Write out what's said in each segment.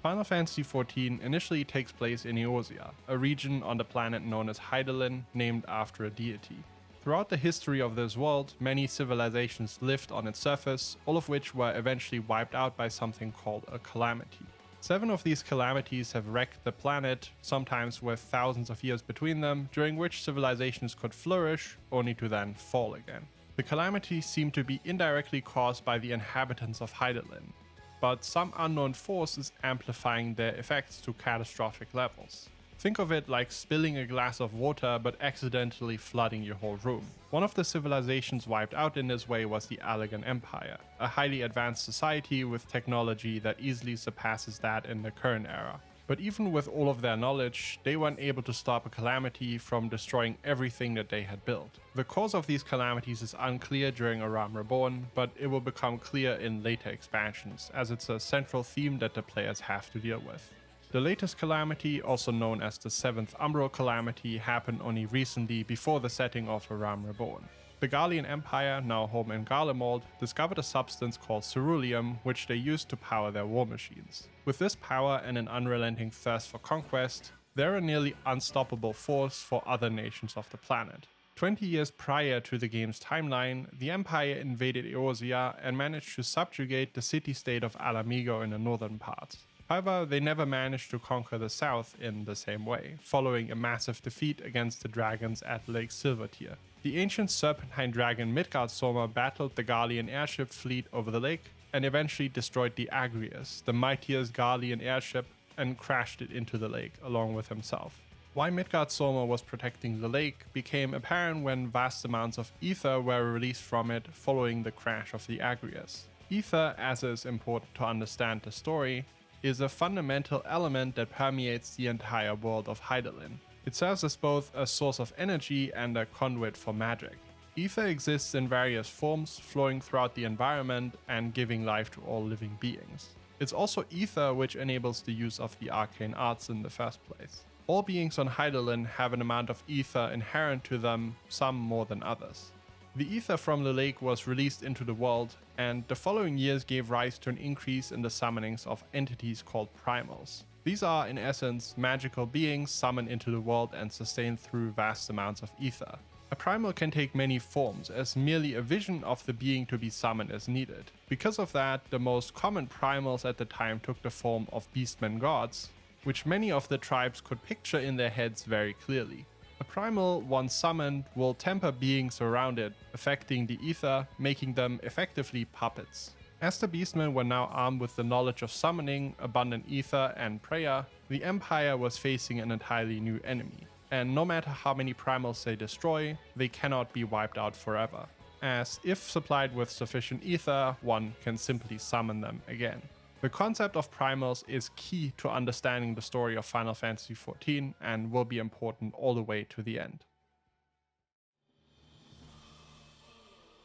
Final Fantasy XIV initially takes place in Eorzea, a region on the planet known as Hydaelyn, named after a deity. Throughout the history of this world, many civilizations lived on its surface, all of which were eventually wiped out by something called a calamity. 7 of these calamities have wrecked the planet, sometimes with thousands of years between them, during which civilizations could flourish, only to then fall again. The calamities seem to be indirectly caused by the inhabitants of Hydaelyn, but some unknown force is amplifying their effects to catastrophic levels. Think of it like spilling a glass of water but accidentally flooding your whole room. One of the civilizations wiped out in this way was the Allegan Empire, a highly advanced society with technology that easily surpasses that in the current era. But even with all of their knowledge, they weren't able to stop a calamity from destroying everything that they had built. The cause of these calamities is unclear during Realm Reborn, but it will become clear in later expansions, as it's a central theme that the players have to deal with. The latest calamity, also known as the 7th Umbral Calamity, happened only recently before the setting of Realm Reborn. The Garlean Empire, now home in Garlemald, discovered a substance called ceruleum, which they used to power their war machines. With this power and an unrelenting thirst for conquest, they're a nearly unstoppable force for other nations of the planet. 20 years prior to the game's timeline, the Empire invaded Eorzea and managed to subjugate the city-state of Alamigo in the northern parts. However, they never managed to conquer the south in the same way, following a massive defeat against the dragons at Lake Silvertear. The ancient serpentine dragon Midgardsormr battled the Garlean airship fleet over the lake, and eventually destroyed the Agrius, the mightiest Garlean airship, and crashed it into the lake along with himself. Why Midgardsormr was protecting the lake became apparent when vast amounts of ether were released from it following the crash of the Agrius. Ether, as is important to understand the story, is a fundamental element that permeates the entire world of Hydaelyn. It serves as both a source of energy and a conduit for magic. Ether exists in various forms, flowing throughout the environment and giving life to all living beings. It's also ether which enables the use of the arcane arts in the first place. All beings on Hydaelyn have an amount of ether inherent to them, some more than others. The ether from the lake was released into the world, and the following years gave rise to an increase in the summonings of entities called primals. These are, in essence, magical beings summoned into the world and sustained through vast amounts of ether. A primal can take many forms, as merely a vision of the being to be summoned is needed. Because of that, the most common primals at the time took the form of beastmen gods, which many of the tribes could picture in their heads very clearly. A primal, once summoned, will temper beings around it, affecting the ether, making them effectively puppets. As the beastmen were now armed with the knowledge of summoning, abundant ether, and prayer, the Empire was facing an entirely new enemy. And no matter how many primals they destroy, they cannot be wiped out forever, as if supplied with sufficient ether, one can simply summon them again. The concept of primals is key to understanding the story of Final Fantasy XIV and will be important all the way to the end.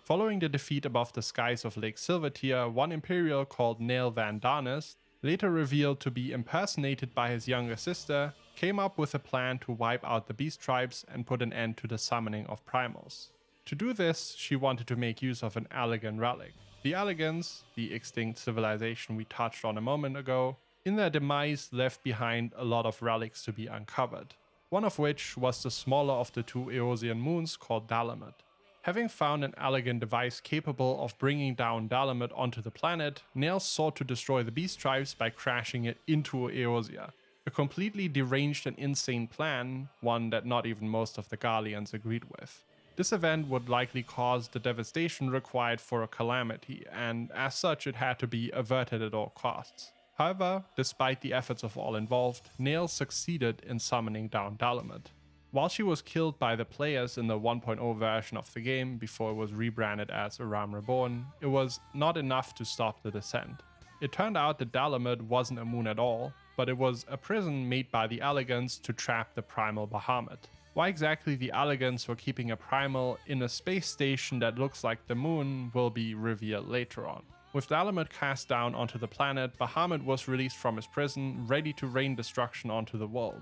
Following the defeat above the skies of Lake Silvertear, one Imperial called Nael Van Darnus, later revealed to be impersonated by his younger sister, came up with a plan to wipe out the beast tribes and put an end to the summoning of primals. To do this, she wanted to make use of an Allegan relic. The Allegans, the extinct civilization we touched on a moment ago, in their demise left behind a lot of relics to be uncovered, one of which was the smaller of the 2 Eorzean moons called Dalamud. Having found an Allegan device capable of bringing down Dalamud onto the planet, Nael sought to destroy the beast tribes by crashing it into Eorzea. A completely deranged and insane plan, one that not even most of the Garleans agreed with. This event would likely cause the devastation required for a calamity, and as such it had to be averted at all costs. However, despite the efforts of all involved, Nael succeeded in summoning down Dalamud. While she was killed by the players in the 1.0 version of the game before it was rebranded as Realm Reborn, it was not enough to stop the descent. It turned out that Dalamud wasn't a moon at all, but it was a prison made by the Allegans to trap the primal Bahamut. Why exactly the Allegans were keeping a primal in a space station that looks like the moon will be revealed later on. With Dalamud cast down onto the planet, Bahamut was released from his prison, ready to rain destruction onto the world.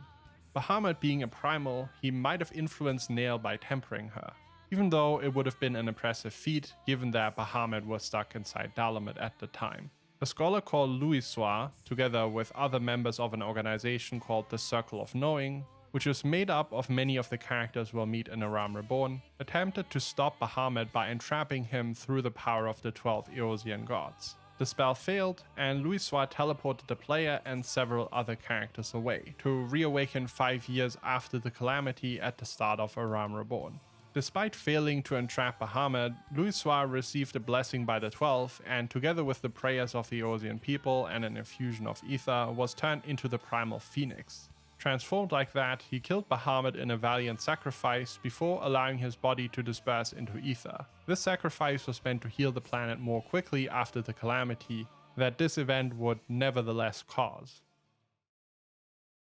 Bahamut being a primal, he might have influenced Nael by tempering her, even though it would have been an impressive feat given that Bahamut was stuck inside Dalamud at the time. A scholar called Louisoix, together with other members of an organization called the Circle of Knowing, which is made up of many of the characters we'll meet in Realm Reborn, attempted to stop Bahamut by entrapping him through the power of the 12 Eosian gods. The spell failed, and Louisoix teleported the player and several other characters away, to reawaken 5 years after the calamity at the start of Realm Reborn. Despite failing to entrap Bahamut, Louisoix received a blessing by the 12, and together with the prayers of the Eosian people and an infusion of ether, was turned into the Primal Phoenix. Transformed like that, he killed Bahamut in a valiant sacrifice before allowing his body to disperse into ether. This sacrifice was meant to heal the planet more quickly after the calamity that this event would nevertheless cause.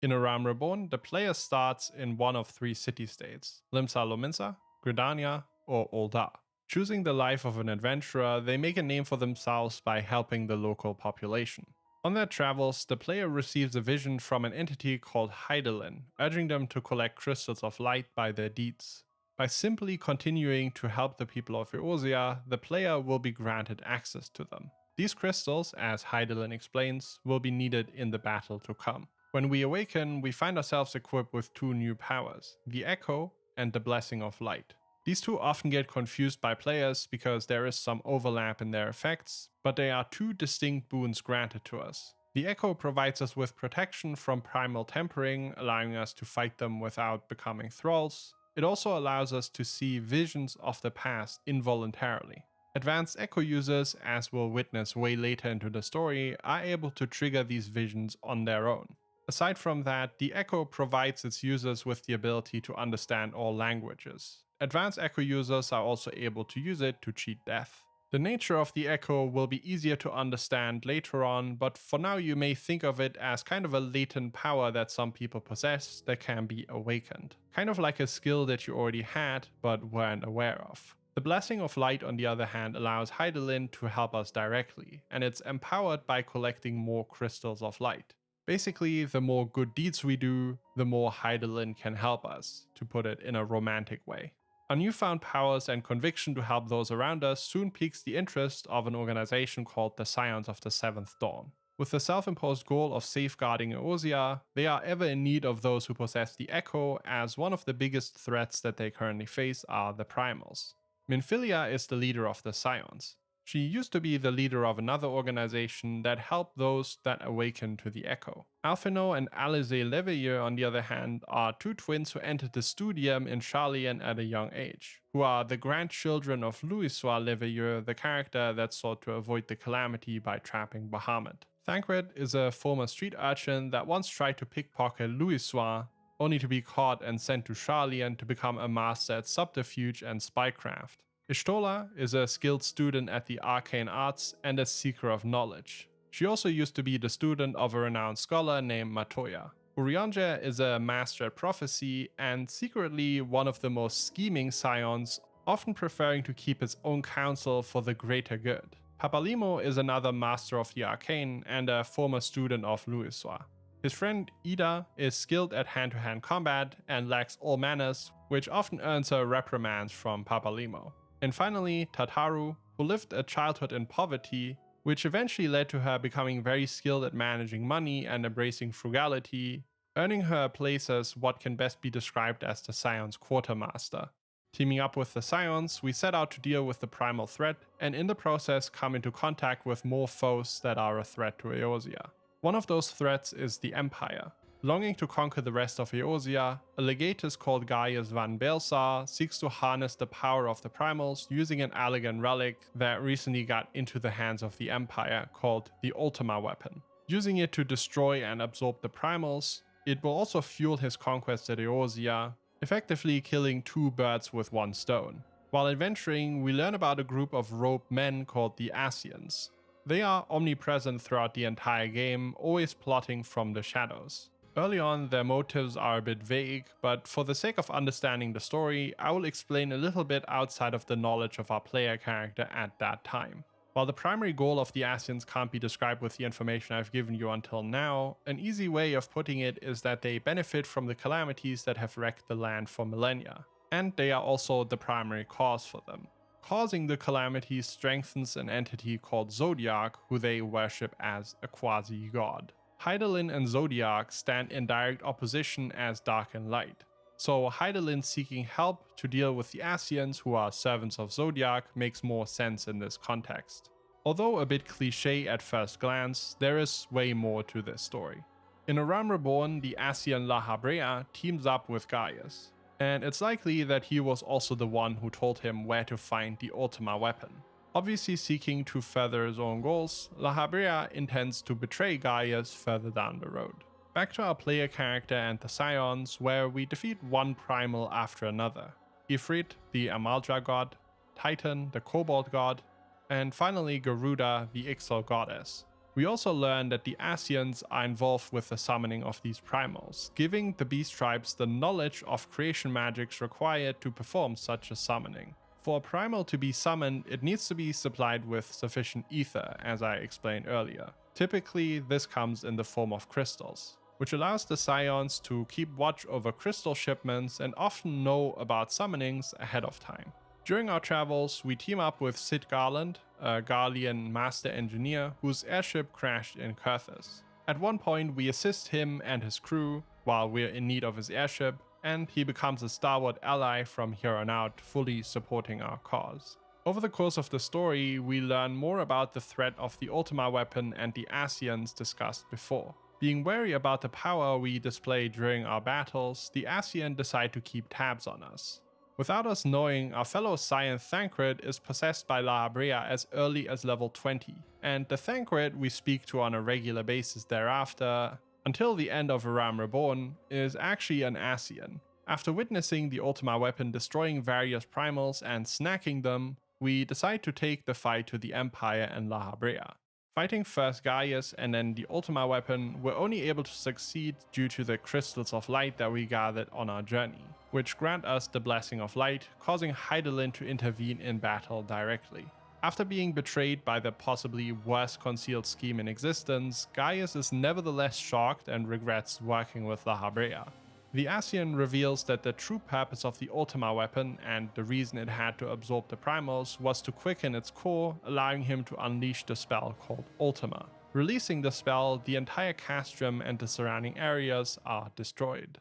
In Realm Reborn, the player starts in one of 3 city-states, Limsa Lominsa, Gridania, or Ul'dah. Choosing the life of an adventurer, they make a name for themselves by helping the local population. On their travels, the player receives a vision from an entity called Hydaelyn, urging them to collect crystals of light by their deeds. By simply continuing to help the people of Eorzea, the player will be granted access to them. These crystals, as Hydaelyn explains, will be needed in the battle to come. When we awaken, we find ourselves equipped with 2 new powers, the Echo and the Blessing of Light. These 2 often get confused by players because there is some overlap in their effects, but they are 2 distinct boons granted to us. The Echo provides us with protection from primal tempering, allowing us to fight them without becoming thralls. It also allows us to see visions of the past involuntarily. Advanced Echo users, as we'll witness way later into the story, are able to trigger these visions on their own. Aside from that, the Echo provides its users with the ability to understand all languages. Advanced Echo users are also able to use it to cheat death. The nature of the Echo will be easier to understand later on, but for now you may think of it as kind of a latent power that some people possess that can be awakened. Kind of like a skill that you already had, but weren't aware of. The Blessing of Light, on the other hand, allows Hydaelyn to help us directly, and it's empowered by collecting more crystals of light. Basically, the more good deeds we do, the more Hydaelyn can help us, to put it in a romantic way. Our newfound powers and conviction to help those around us soon piques the interest of an organization called the Scions of the Seventh Dawn. With the self-imposed goal of safeguarding Eorzea, they are ever in need of those who possess the Echo, as one of the biggest threats that they currently face are the Primals. Minfilia is the leader of the Scions. She used to be the leader of another organization that helped those that awaken to the Echo. Alphino and Alize Leveilleur, on the other hand, are 2 twins who entered the Studium in Sharlayan at a young age, who are the grandchildren of Louisoix Leveilleur, the character that sought to avoid the calamity by trapping Bahamut. Thancred is a former street urchin that once tried to pickpocket Louisoix, only to be caught and sent to Sharlayan to become a master at subterfuge and spycraft. Y'shtola is a skilled student at the arcane arts and a seeker of knowledge. She also used to be the student of a renowned scholar named Matoya. Urianger is a master at prophecy and secretly one of the most scheming scions, often preferring to keep his own counsel for the greater good. Papalimo is another master of the arcane and a former student of Louisoix. His friend Ida is skilled at hand-to-hand combat and lacks all manners, which often earns her reprimands from Papalimo. And finally, Tataru, who lived a childhood in poverty, which eventually led to her becoming very skilled at managing money and embracing frugality, earning her a place as what can best be described as the Scions quartermaster. Teaming up with the Scions, we set out to deal with the primal threat, and in the process come into contact with more foes that are a threat to Eorzea. One of those threats is the Empire. Longing to conquer the rest of Eorzea, a legatus called Gaius van Belsar seeks to harness the power of the Primals using an elegant relic that recently got into the hands of the Empire called the Ultima Weapon. Using it to destroy and absorb the Primals, it will also fuel his conquest at Eorzea, effectively killing 2 birds with 1 stone. While adventuring, we learn about a group of robed men called the Ascians. They are omnipresent throughout the entire game, always plotting from the shadows. Early on, their motives are a bit vague, but for the sake of understanding the story, I will explain a little bit outside of the knowledge of our player character at that time. While the primary goal of the Ascians can't be described with the information I've given you until now, an easy way of putting it is that they benefit from the calamities that have wrecked the land for millennia, and they are also the primary cause for them. causing the calamity strengthens an entity called Zodiac, who they worship as a quasi-god. Hydaelyn and Zodiac stand in direct opposition as dark and light. So Hydaelyn seeking help to deal with the Ascians, who are servants of Zodiac, makes more sense in this context. Although a bit cliché at first glance, there is way more to this story. In A Realm Reborn, the Ascian La Habrea teams up with Gaius, and it's likely that he was also the one who told him where to find the Ultima weapon. Obviously seeking to further his own goals, La Habrea intends to betray Gaius further down the road. Back to our player character and the Scions, where we defeat one primal after another. Ifrit, the Amaldra god, Titan, the Cobalt god, and finally Garuda, the Ixal goddess. We also learn that the Ascians are involved with the summoning of these primals, giving the beast tribes the knowledge of creation magics required to perform such a summoning. For a primal to be summoned, it needs to be supplied with sufficient ether, as I explained earlier. Typically, this comes in the form of crystals, which allows the Scions to keep watch over crystal shipments and often know about summonings ahead of time. During our travels, we team up with Sid Garland, a Garlean master engineer whose airship crashed in Kurthus. At one point, we assist him and his crew while we're in need of his airship, and he becomes a stalwart ally from here on out, fully supporting our cause. Over the course of the story, we learn more about the threat of the Ultima weapon and the Ascians discussed before. Being wary about the power we display during our battles, the Ascian decide to keep tabs on us. Without us knowing, our fellow Scion Thancred is possessed by La Habrea as early as level 20, and the Thancred we speak to on a regular basis thereafter, until the end of A Realm Reborn, is actually an Ascian. After witnessing the Ultima weapon destroying various primals and snacking them, we decide to take the fight to the Empire and La Habrea. Fighting first Gaius and then the Ultima weapon, we're only able to succeed due to the crystals of light that we gathered on our journey, which grant us the Blessing of Light, causing Hydaelyn to intervene in battle directly. After being betrayed by the possibly worst concealed scheme in existence, Gaius is nevertheless shocked and regrets working with La Habrea. The Ascian reveals that the true purpose of the Ultima weapon and the reason it had to absorb the primals was to quicken its core, allowing him to unleash the spell called Ultima. Releasing the spell, the entire castrum and the surrounding areas are destroyed.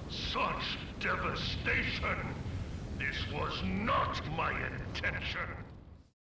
Such devastation! This was not my intention!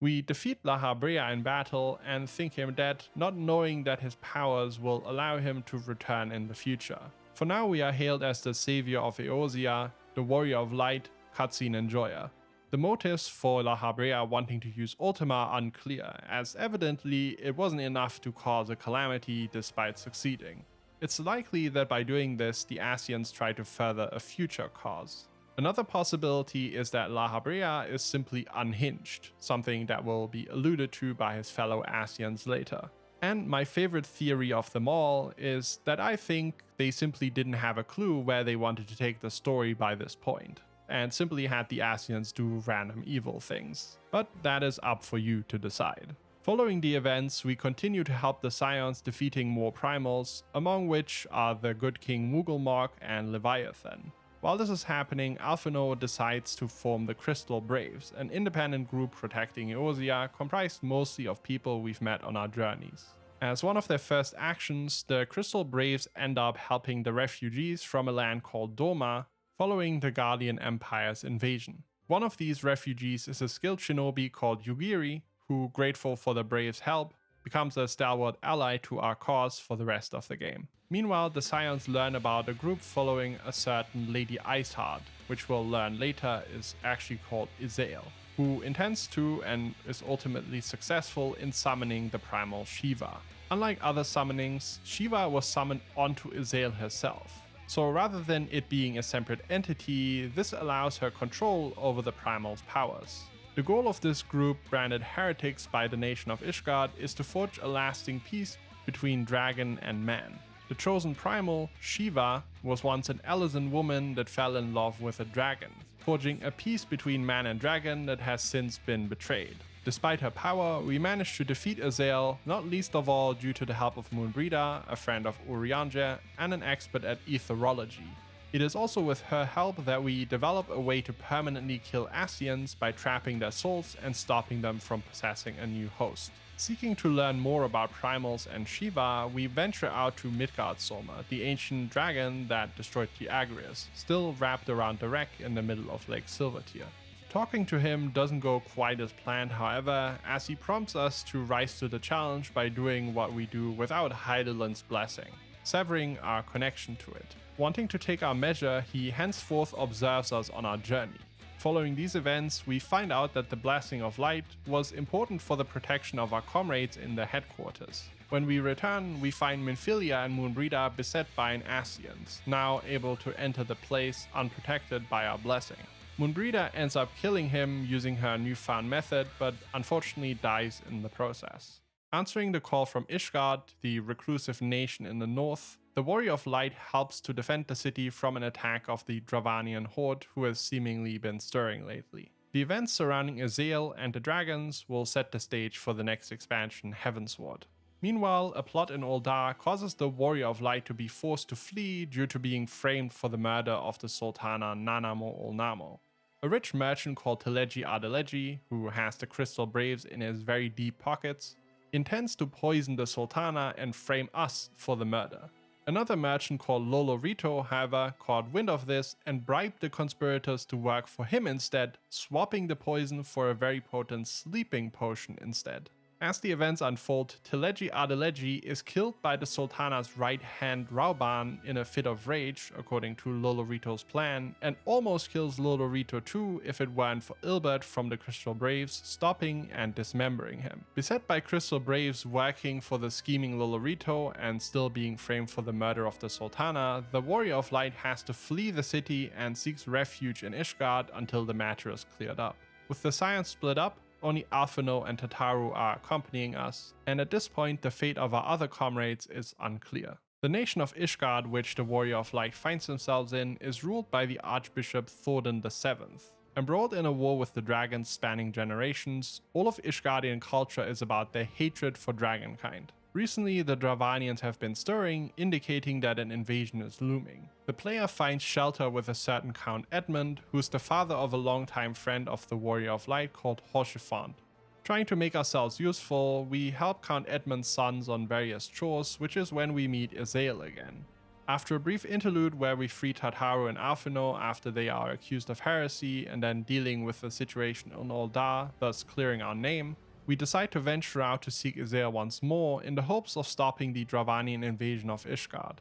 We defeat La Habrea in battle and think him dead, not knowing that his powers will allow him to return in the future. For now we are hailed as the savior of Eorzea, the warrior of light, cutscene enjoyer. The motives for La Habrea wanting to use Ultima are unclear, as evidently it wasn't enough to cause a calamity despite succeeding. It's likely that by doing this, the Ascians try to further a future cause. Another possibility is that La Habrea is simply unhinged, something that will be alluded to by his fellow Ascians later. And my favorite theory of them all is that I think they simply didn't have a clue where they wanted to take the story by this point, and simply had the Ascians do random evil things. But that is up for you to decide. Following the events, we continue to help the Scions defeating more primals, among which are the Good King Mughal and Leviathan. While this is happening, Alphinaud decides to form the Crystal Braves, an independent group protecting Eorzea, comprised mostly of people we've met on our journeys. As one of their first actions, the Crystal Braves end up helping the refugees from a land called Doma, following the Garlean Empire's invasion. One of these refugees is a skilled shinobi called Yugiri, who, grateful for the Braves' help, becomes a stalwart ally to our cause for the rest of the game. Meanwhile, the Scions learn about a group following a certain Lady Iceheart, which we'll learn later is actually called Izael, who intends to and is ultimately successful in summoning the primal Shiva. Unlike other summonings, Shiva was summoned onto Izael herself. So rather than it being a separate entity, this allows her control over the primal's powers. The goal of this group, branded heretics by the nation of Ishgard, is to forge a lasting peace between dragon and man. The chosen primal, Shiva, was once an Elysian woman that fell in love with a dragon, forging a peace between man and dragon that has since been betrayed. Despite her power, we managed to defeat Izael, not least of all due to the help of Moonbreeder, a friend of Urianger, and an expert at etherology. It is also with her help that we develop a way to permanently kill Ascians by trapping their souls and stopping them from possessing a new host. Seeking to learn more about primals and Shiva, we venture out to Midgardsormr, the ancient dragon that destroyed the Agrias, still wrapped around the wreck in the middle of Lake Silvertear. Talking to him doesn't go quite as planned, however, as he prompts us to rise to the challenge by doing what we do without Heidelin's blessing, severing our connection to it. Wanting to take our measure, he henceforth observes us on our journey. Following these events, we find out that the Blessing of Light was important for the protection of our comrades in the headquarters. When we return, we find Minfilia and Moonbreeder beset by an Ascians, now able to enter the place unprotected by our blessing. Moonbreeder ends up killing him using her newfound method, but unfortunately dies in the process. Answering the call from Ishgard, the reclusive nation in the north, the Warrior of Light helps to defend the city from an attack of the Dravanian horde who has seemingly been stirring lately. The events surrounding Azael and the dragons will set the stage for the next expansion, Heavensward. Meanwhile, a plot in Uldar causes the Warrior of Light to be forced to flee due to being framed for the murder of the Sultana Nanamo Ulnamo. A rich merchant called Teleji Adeleji, who has the crystal braves in his very deep pockets, intends to poison the Sultana and frame us for the murder. Another merchant called Lolorito, however, caught wind of this and bribed the conspirators to work for him instead, swapping the poison for a very potent sleeping potion instead. As the events unfold, Teleji Adeleji is killed by the Sultana's right-hand Rauban in a fit of rage, according to Lolorito's plan, and almost kills Lolorito too if it weren't for Ilbert from the Crystal Braves stopping and dismembering him. Beset by Crystal Braves working for the scheming Lolorito and still being framed for the murder of the Sultana, the Warrior of Light has to flee the city and seeks refuge in Ishgard until the matter is cleared up. With the Scions split up, only Alphino and Tataru are accompanying us, and at this point the fate of our other comrades is unclear. The nation of Ishgard, which the Warrior of Light finds themselves in, is ruled by the Archbishop Thordan VII. Embroiled in a war with the dragons spanning generations, all of Ishgardian culture is about their hatred for dragonkind. Recently, the Dravanians have been stirring, indicating that an invasion is looming. The player finds shelter with a certain Count Edmund, who is the father of a longtime friend of the Warrior of Light called Hoshefant. Trying to make ourselves useful, we help Count Edmund's sons on various chores, which is when we meet Azael again. After a brief interlude where we free Tataru and Alphino after they are accused of heresy and then dealing with the situation in Uldar, thus clearing our name, we decide to venture out to seek Azael once more in the hopes of stopping the Dravanian invasion of Ishgard.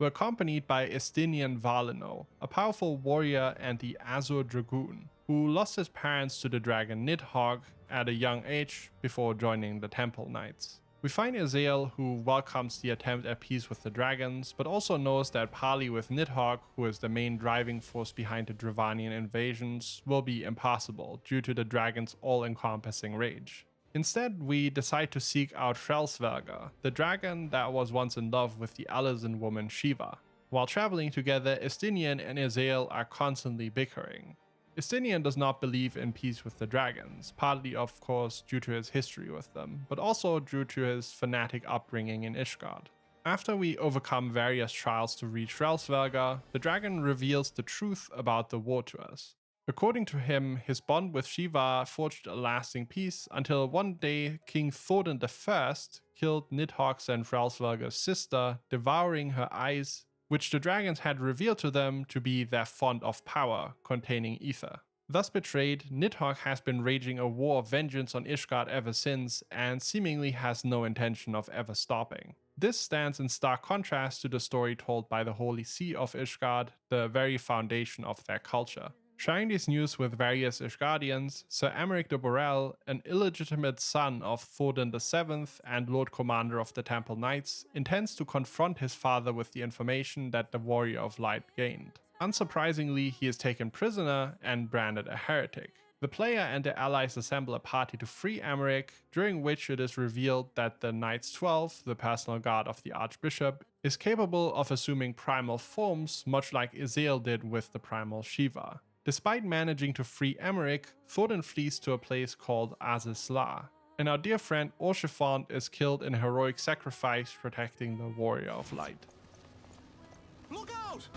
We're accompanied by Estinian Valeno, a powerful warrior and the Azure Dragoon, who lost his parents to the dragon Nidhogg at a young age before joining the Temple Knights. We find Azael, who welcomes the attempt at peace with the dragons, but also knows that parley with Nidhogg, who is the main driving force behind the Dravanian invasions, will be impossible due to the dragon's all-encompassing rage. Instead, we decide to seek out Frelsverger, the dragon that was once in love with the Alazan woman Shiva. While traveling together, Estinian and Azael are constantly bickering. Estinian does not believe in peace with the dragons, partly of course due to his history with them, but also due to his fanatic upbringing in Ishgard. After we overcome various trials to reach Frelsverger, the dragon reveals the truth about the war to us. According to him, his bond with Shiva forged a lasting peace until one day King Thordan I killed Nidhogg's and Frelsverger's sister, devouring her eyes, which the dragons had revealed to them to be their font of power, containing ether. Thus betrayed, Nidhogg has been raging a war of vengeance on Ishgard ever since, and seemingly has no intention of ever stopping. This stands in stark contrast to the story told by the Holy See of Ishgard, the very foundation of their culture. Sharing this news with various Ishgardians, Sir Emeric de Borel, an illegitimate son of Thordan VII and Lord Commander of the Temple Knights, intends to confront his father with the information that the Warrior of Light gained. Unsurprisingly, he is taken prisoner and branded a heretic. The player and their allies assemble a party to free Emeric, during which it is revealed that the Knights 12, the personal guard of the Archbishop, is capable of assuming primal forms, much like Azael did with the primal Shiva. Despite managing to free Emeric, Thordan flees to a place called Azizla, and our dear friend Hoshefant is killed in a heroic sacrifice protecting the Warrior of Light. Look out!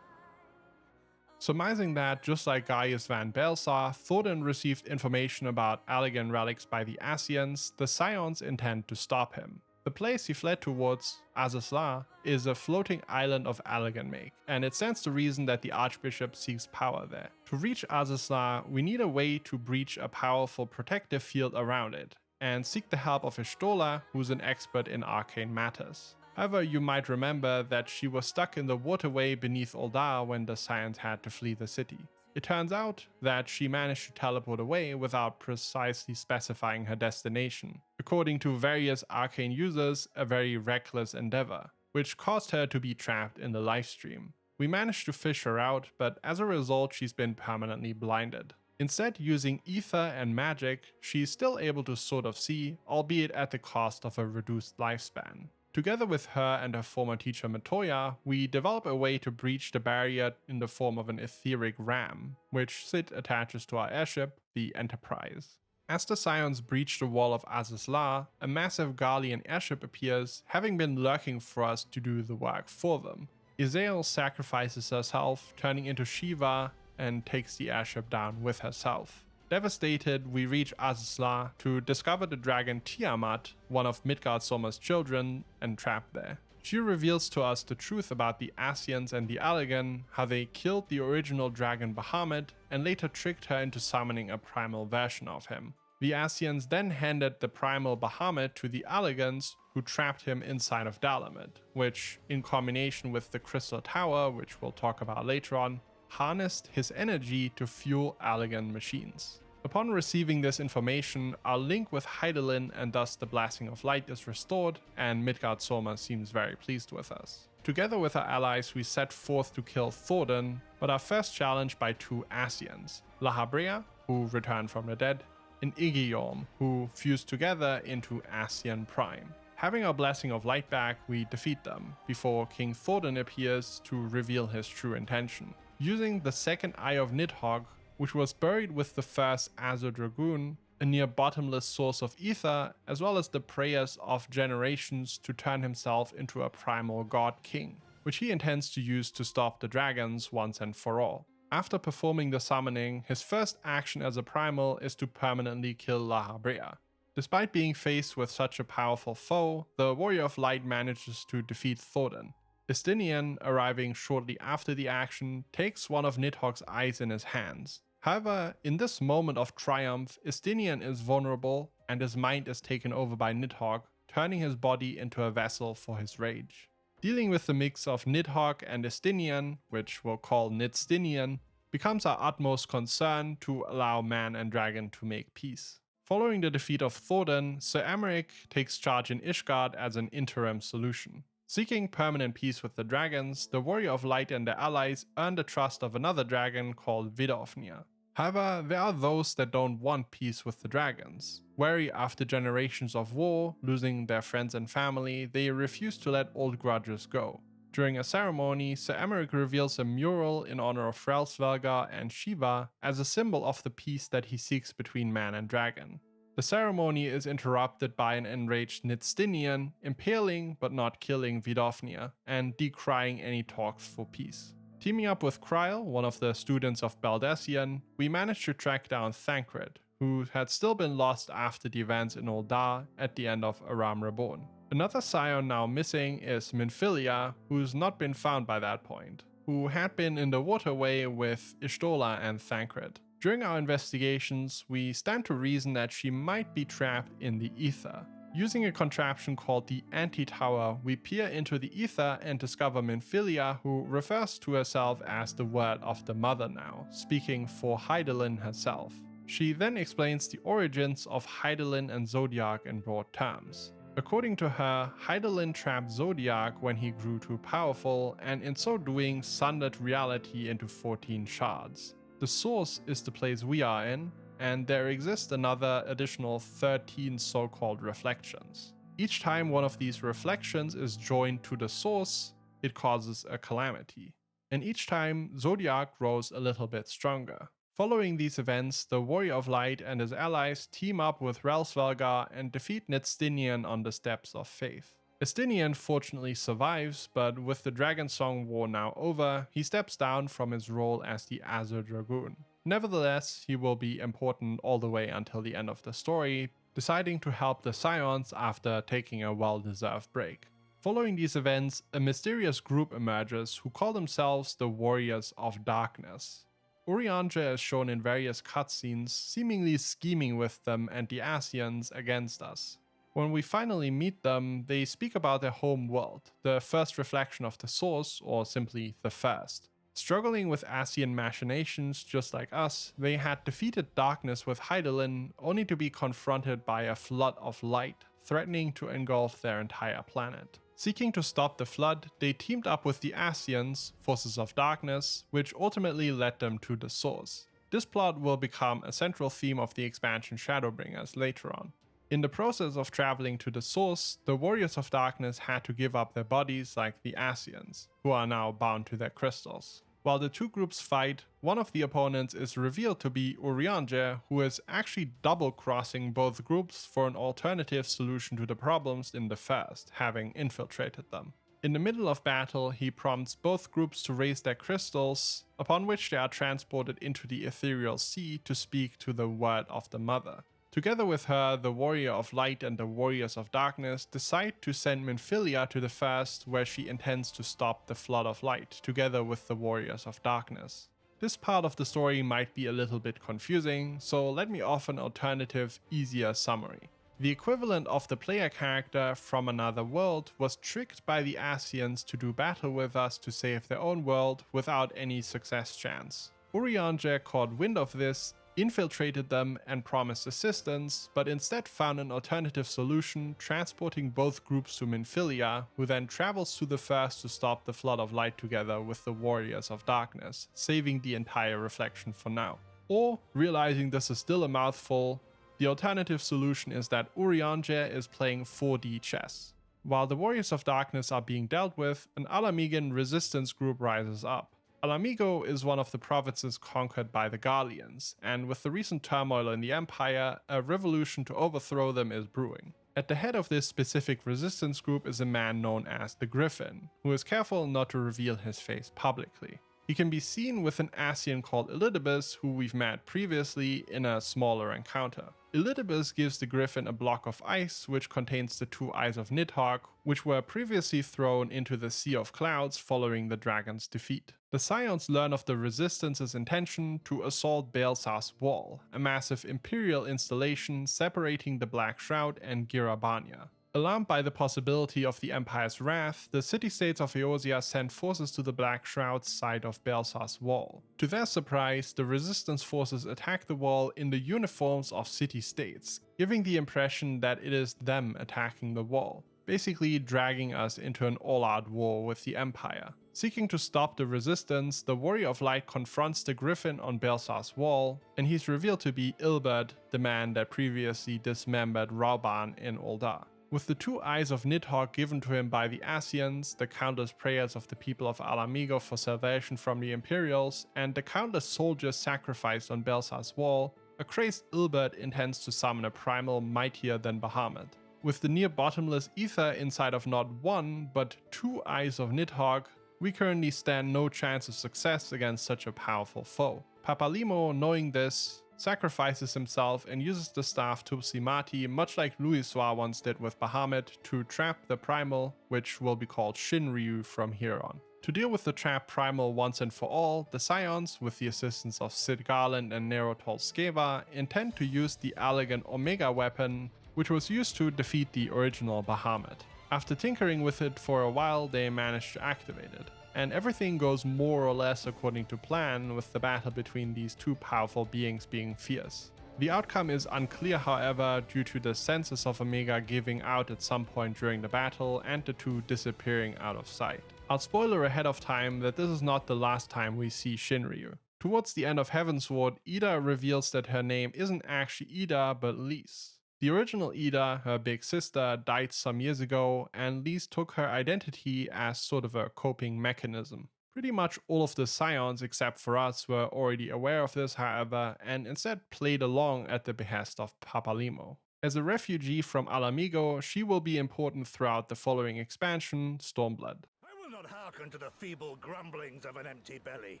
Surmising that, just like Gaius Van Belsar, Thorin received information about Allegan relics by the Ascians, the Scions intend to stop him. The place he fled towards, Azazla, is a floating island of Allegan make, and it stands to reason that the Archbishop seeks power there. To reach Azazla, we need a way to breach a powerful protective field around it, and seek the help of Ishtola, who's an expert in arcane matters. However, you might remember that she was stuck in the waterway beneath Uldar when the Scions had to flee the city. It turns out that she managed to teleport away without precisely specifying her destination. According to various arcane users, a very reckless endeavor, which caused her to be trapped in the livestream. We managed to fish her out, but as a result she's been permanently blinded. Instead, using ether and magic, she's still able to sort of see, albeit at the cost of a reduced lifespan. Together with her and her former teacher Matoya, we develop a way to breach the barrier in the form of an etheric ram, which Sid attaches to our airship, the Enterprise. As the Scions breach the wall of Azazla, a massive Garlean airship appears, having been lurking for us to do the work for them. Izael sacrifices herself, turning into Shiva, and takes the airship down with herself. Devastated, we reach Azazla to discover the dragon Tiamat, one of Midgardsormr's children, and trapped there. She reveals to us the truth about the Ascians and the Allegan, how they killed the original dragon Bahamut, and later tricked her into summoning a primal version of him. The Ascians then handed the primal Bahamut to the Allegans, who trapped him inside of Dalamut, which, in combination with the Crystal Tower, which we'll talk about later on, harnessed his energy to fuel Allegan machines. Upon receiving this information, our link with Hydaelyn and thus the Blessing of Light is restored, and Midgardsormr seems very pleased with us. Together with our allies, we set forth to kill Thorin, but are first challenged by two Ascians, Lahabrea, who returned from the dead, and Igiorm, who fused together into Ascian Prime. Having our Blessing of Light back, we defeat them, before King Thorin appears to reveal his true intention. Using the second Eye of Nidhogg, which was buried with the first Azure Dragoon, a near bottomless source of ether, as well as the prayers of generations to turn himself into a primal god king, which he intends to use to stop the dragons once and for all. After performing the summoning, his first action as a primal is to permanently kill Lahabrea. Despite being faced with such a powerful foe, the Warrior of Light manages to defeat Thorin. Istinian, arriving shortly after the action, takes one of Nidhogg's eyes in his hands. However, in this moment of triumph, Istinian is vulnerable and his mind is taken over by Nidhogg, turning his body into a vessel for his rage. Dealing with the mix of Nidhogg and Istinian, which we'll call Nidstinian, becomes our utmost concern to allow man and dragon to make peace. Following the defeat of Thorin, Sir Emeric takes charge in Ishgard as an interim solution. Seeking permanent peace with the dragons, the Warrior of Light and their allies earn the trust of another dragon called Vidofnir. However, there are those that don't want peace with the dragons. Wary after generations of war, losing their friends and family, they refuse to let old grudges go. During a ceremony, Sir Emeric reveals a mural in honor of Frelsvelgar and Shiva as a symbol of the peace that he seeks between man and dragon. The ceremony is interrupted by an enraged Nidstinian, impaling but not killing Vidofnir, and decrying any talks for peace. Teaming up with Kryl, one of the students of Baldesion, we managed to track down Thancred, who had still been lost after the events in Uldar at the end of Realm Reborn. Another scion now missing is Minfilia, who's not been found by that point, who had been in the waterway with Ishtola and Thancred. During our investigations, we stand to reason that she might be trapped in the ether. Using a contraption called the Anti-Tower, we peer into the ether and discover Minfilia, who refers to herself as the word of the mother now, speaking for Hydaelyn herself. She then explains the origins of Hydaelyn and Zodiac in broad terms. According to her, Hydaelyn trapped Zodiac when he grew too powerful, and in so doing sundered reality into 14 shards. The source is the place we are in, and there exist another additional 13 so-called reflections. Each time one of these reflections is joined to the source, it causes a calamity. And each time, Zodiac grows a little bit stronger. Following these events, the Warrior of Light and his allies team up with Relsvelgar and defeat Nidstinian on the Steps of Faith. Estinian fortunately survives, but with the Dragon Song War now over, he steps down from his role as the Azure Dragoon. Nevertheless, he will be important all the way until the end of the story, deciding to help the Scions after taking a well-deserved break. Following these events, a mysterious group emerges who call themselves the Warriors of Darkness. Urianger is shown in various cutscenes, seemingly scheming with them and the Asians against us. When we finally meet them, they speak about their home world, the first reflection of the Source, or simply the first. Struggling with Asian machinations just like us, they had defeated darkness with Hydaelyn, only to be confronted by a flood of light, threatening to engulf their entire planet. Seeking to stop the flood, they teamed up with the Asians, Forces of Darkness, which ultimately led them to the Source. This plot will become a central theme of the expansion Shadowbringers later on. In the process of traveling to the Source, the Warriors of Darkness had to give up their bodies like the Asians, who are now bound to their crystals. While the two groups fight, one of the opponents is revealed to be Urianger, who is actually double-crossing both groups for an alternative solution to the problems in the first, having infiltrated them. In the middle of battle, he prompts both groups to raise their crystals, upon which they are transported into the ethereal sea to speak to the word of the Mother. Together with her, the Warrior of Light and the Warriors of Darkness decide to send Minfilia to the First, where she intends to stop the Flood of Light, together with the Warriors of Darkness. This part of the story might be a little bit confusing, so let me offer an alternative, easier summary. The equivalent of the player character from another world was tricked by the Asians to do battle with us to save their own world without any success chance. Urianger caught wind of this, infiltrated them and promised assistance, but instead found an alternative solution, transporting both groups to Minfilia, who then travels to the First to stop the Flood of Light together with the Warriors of Darkness, saving the entire reflection for now. Or, realizing this is still a mouthful, the alternative solution is that Urianger is playing 4D chess. While the Warriors of Darkness are being dealt with, an Alamigan resistance group rises up. Alamigo is one of the provinces conquered by the Garleans, and with the recent turmoil in the Empire, a revolution to overthrow them is brewing. At the head of this specific resistance group is a man known as the Griffin, who is careful not to reveal his face publicly. He can be seen with an Asian called Elidibus, who we've met previously in a smaller encounter. Elidibus gives the Griffin a block of ice which contains the two eyes of Nidhogg, which were previously thrown into the Sea of Clouds following the dragon's defeat. The Scions learn of the Resistance's intention to assault Baelsar's Wall, a massive imperial installation separating the Black Shroud and Girabania. Alarmed by the possibility of the Empire's wrath, the city-states of Eorzea sent forces to the Black Shroud's side of Baelsar's Wall. To their surprise, the Resistance forces attack the wall in the uniforms of city-states, giving the impression that it is them attacking the wall, basically dragging us into an all-out war with the Empire. Seeking to stop the Resistance, the Warrior of Light confronts the Griffin on Baelsar's Wall, and he's revealed to be Ilbert, the man that previously dismembered Rauban in Ul'dah. With the two eyes of Nidhogg given to him by the Asians, the countless prayers of the people of Alamigo for salvation from the Imperials, and the countless soldiers sacrificed on Baelsar's Wall, a crazed Ilbert intends to summon a primal mightier than Bahamut. With the near bottomless ether inside of not one, but two eyes of Nidhogg, we currently stand no chance of success against such a powerful foe. Papalimo, knowing this, sacrifices himself and uses the staff Tupsimati, much like Louisoix once did with Bahamut, to trap the Primal, which will be called Shinryu from here on. To deal with the trapped Primal once and for all, the Scions, with the assistance of Sid Garland and Nerotol Skeva, intend to use the elegant Omega weapon, which was used to defeat the original Bahamut. After tinkering with it for a while, they manage to activate it. And everything goes more or less according to plan, with the battle between these two powerful beings being fierce. The outcome is unclear, however, due to the senses of Omega giving out at some point during the battle and the two disappearing out of sight. I'll spoiler ahead of time that this is not the last time we see Shinryu. Towards the end of Heavensward, Ida reveals that her name isn't actually Ida but Lys. The original Ida, her big sister, died some years ago, and Lys took her identity as sort of a coping mechanism. Pretty much all of the Scions except for us were already aware of this, however, and instead played along at the behest of Papalimo. As a refugee from Alamigo, she will be important throughout the following expansion, Stormblood. I will not hearken to the feeble grumblings of an empty belly.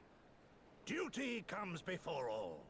Duty comes before all.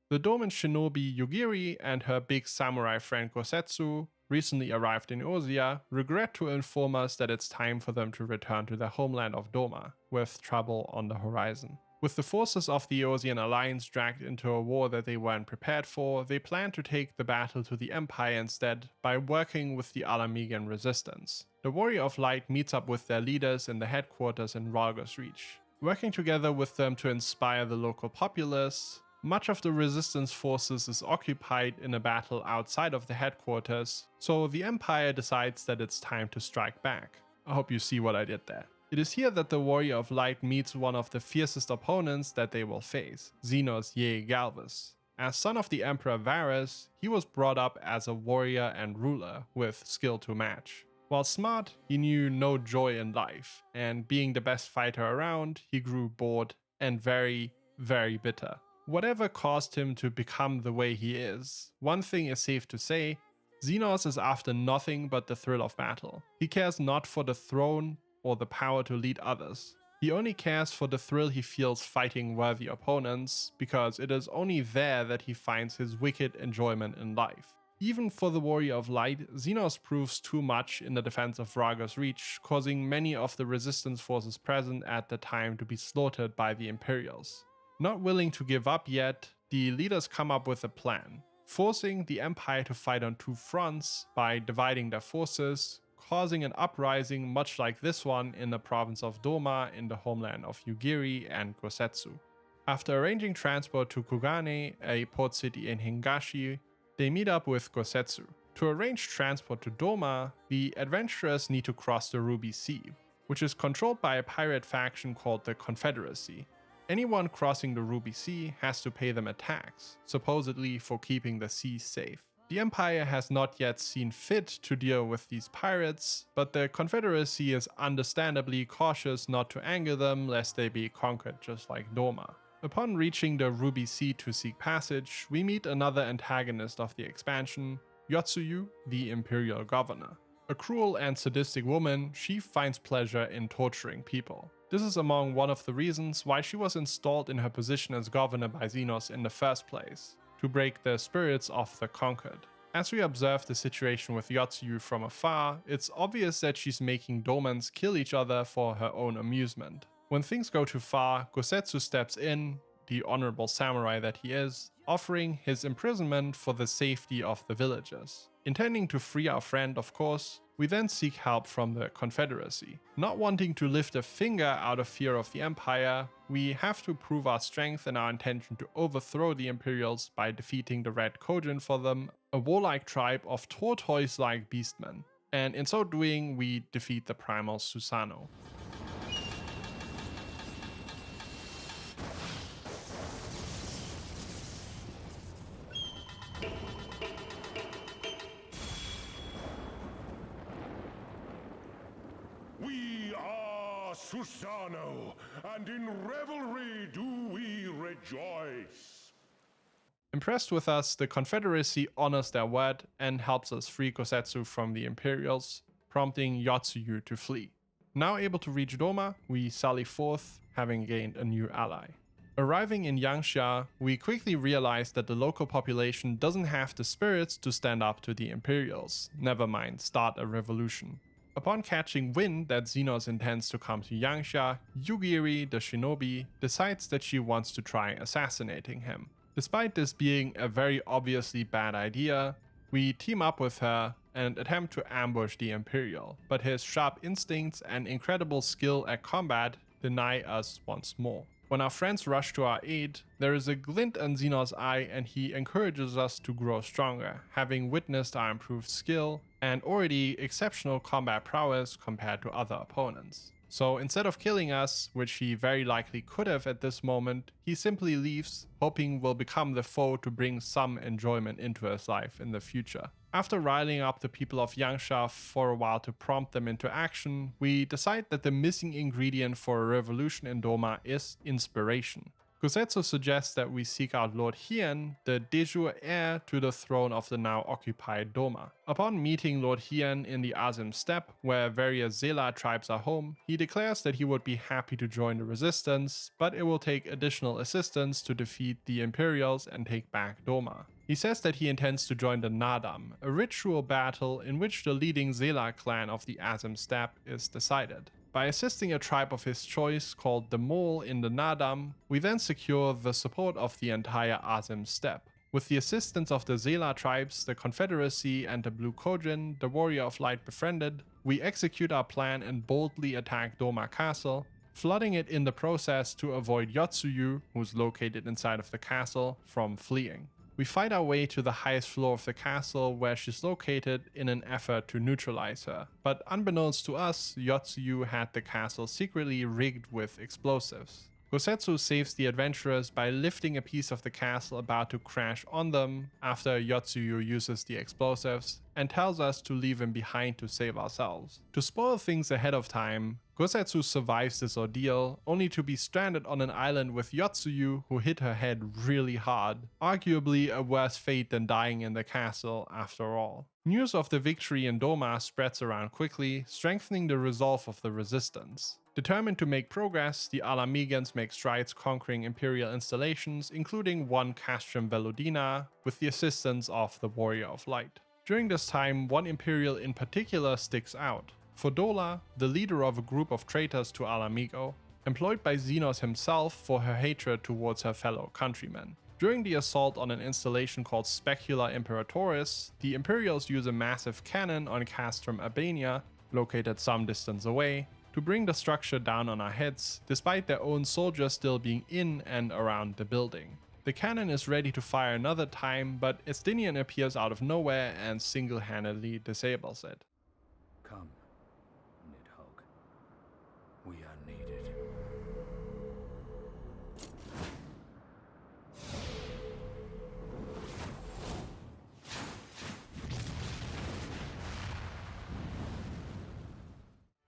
The dormant shinobi Yugiri and her big samurai friend Gosetsu, recently arrived in Eorzea, regret to inform us that it's time for them to return to their homeland of Doma, with trouble on the horizon. With the forces of the Eorzean alliance dragged into a war that they weren't prepared for, they plan to take the battle to the Empire instead by working with the Alamigan resistance. The Warrior of Light meets up with their leaders in the headquarters in Ralgos Reach. Working together with them to inspire the local populace, much of the resistance forces is occupied in a battle outside of the headquarters, so the Empire decides that it's time to strike back. I hope you see what I did there. It is here that the Warrior of Light meets one of the fiercest opponents that they will face, Xenos Ye Galvus. As son of the Emperor Varus, he was brought up as a warrior and ruler with skill to match. While smart, he knew no joy in life, and being the best fighter around, he grew bored and very, very bitter. Whatever caused him to become the way he is, one thing is safe to say, Xenos is after nothing but the thrill of battle. He cares not for the throne or the power to lead others. He only cares for the thrill he feels fighting worthy opponents, because it is only there that he finds his wicked enjoyment in life. Even for the Warrior of Light, Xenos proves too much in the defense of Ralgos Reach, causing many of the resistance forces present at the time to be slaughtered by the Imperials. Not willing to give up yet, the leaders come up with a plan, forcing the Empire to fight on two fronts by dividing their forces, causing an uprising much like this one in the province of Doma in the homeland of Yugiri and Gosetsu. After arranging transport to Kugane, a port city in Hingashi, they meet up with Gosetsu. To arrange transport to Doma, the adventurers need to cross the Ruby Sea, which is controlled by a pirate faction called the Confederacy. Anyone crossing the Ruby Sea has to pay them a tax, supposedly for keeping the sea safe. The Empire has not yet seen fit to deal with these pirates, but the Confederacy is understandably cautious not to anger them lest they be conquered just like Doma. Upon reaching the Ruby Sea to seek passage, we meet another antagonist of the expansion, Yotsuyu, the Imperial Governor. A cruel and sadistic woman, she finds pleasure in torturing people. This is among one of the reasons why she was installed in her position as governor by Xenos in the first place, to break the spirits of the conquered. As we observe the situation with Yotsuyu from afar, it's obvious that she's making Domans kill each other for her own amusement. When things go too far, Gosetsu steps in, the honorable samurai that he is, offering his imprisonment for the safety of the villagers. Intending to free our friend, of course, we then seek help from the Confederacy. Not wanting to lift a finger out of fear of the Empire, we have to prove our strength and our intention to overthrow the Imperials by defeating the Red Kojin for them, a warlike tribe of tortoise-like beastmen. And in so doing, we defeat the primal Susanoo. We are Susanoo, and in revelry do we rejoice. Impressed with us, the Confederacy honors their word and helps us free Gosetsu from the Imperials, prompting Yotsuyu to flee. Now able to reach Doma, we sally forth, having gained a new ally. Arriving in Yangsha, we quickly realize that the local population doesn't have the spirits to stand up to the Imperials, never mind start a revolution. Upon catching wind that Xenos intends to come to Yangsha, Yugiri, the shinobi, decides that she wants to try assassinating him. Despite this being a very obviously bad idea, we team up with her and attempt to ambush the Imperial, but his sharp instincts and incredible skill at combat deny us once more. When our friends rush to our aid, there is a glint in Xenos' eye and he encourages us to grow stronger, having witnessed our improved skill and already exceptional combat prowess compared to other opponents. So instead of killing us, which he very likely could have at this moment, he simply leaves, hoping we'll become the foe to bring some enjoyment into his life in the future. After riling up the people of Yangsha for a while to prompt them into action, we decide that the missing ingredient for a revolution in Doma is inspiration. Gosetsu suggests that we seek out Lord Hien, the de jure heir to the throne of the now occupied Doma. Upon meeting Lord Hien in the Azim Steppe, where various Zela tribes are home, he declares that he would be happy to join the resistance, but it will take additional assistance to defeat the Imperials and take back Doma. He says that he intends to join the Nadam, a ritual battle in which the leading Zela clan of the Azim Steppe is decided. By assisting a tribe of his choice called the Mole in the Nadam, we then secure the support of the entire Azim Steppe. With the assistance of the Zela tribes, the Confederacy, and the Blue Kojin, the Warrior of Light befriended, we execute our plan and boldly attack Doma Castle, flooding it in the process to avoid Yotsuyu, who's located inside of the castle, from fleeing. We fight our way to the highest floor of the castle where she's located in an effort to neutralize her, but unbeknownst to us, Yotsuyu had the castle secretly rigged with explosives. Gosetsu saves the adventurers by lifting a piece of the castle about to crash on them after Yotsuyu uses the explosives, and tells us to leave him behind to save ourselves. To spoil things ahead of time, Gosetsu survives this ordeal, only to be stranded on an island with Yotsuyu, who hit her head really hard, arguably a worse fate than dying in the castle after all. News of the victory in Doma spreads around quickly, strengthening the resolve of the resistance. Determined to make progress, the Alamegans make strides conquering Imperial installations, including one Castrum Veludina, with the assistance of the Warrior of Light. During this time, one Imperial in particular sticks out. Fodola, the leader of a group of traitors to Alamigo, employed by Xenos himself for her hatred towards her fellow countrymen. During the assault on an installation called Specula Imperatoris, the Imperials use a massive cannon on Castrum Albania, located some distance away, to bring the structure down on our heads, despite their own soldiers still being in and around the building. The cannon is ready to fire another time, but Estinian appears out of nowhere and single-handedly disables it. Come, Nidhogg. We are needed.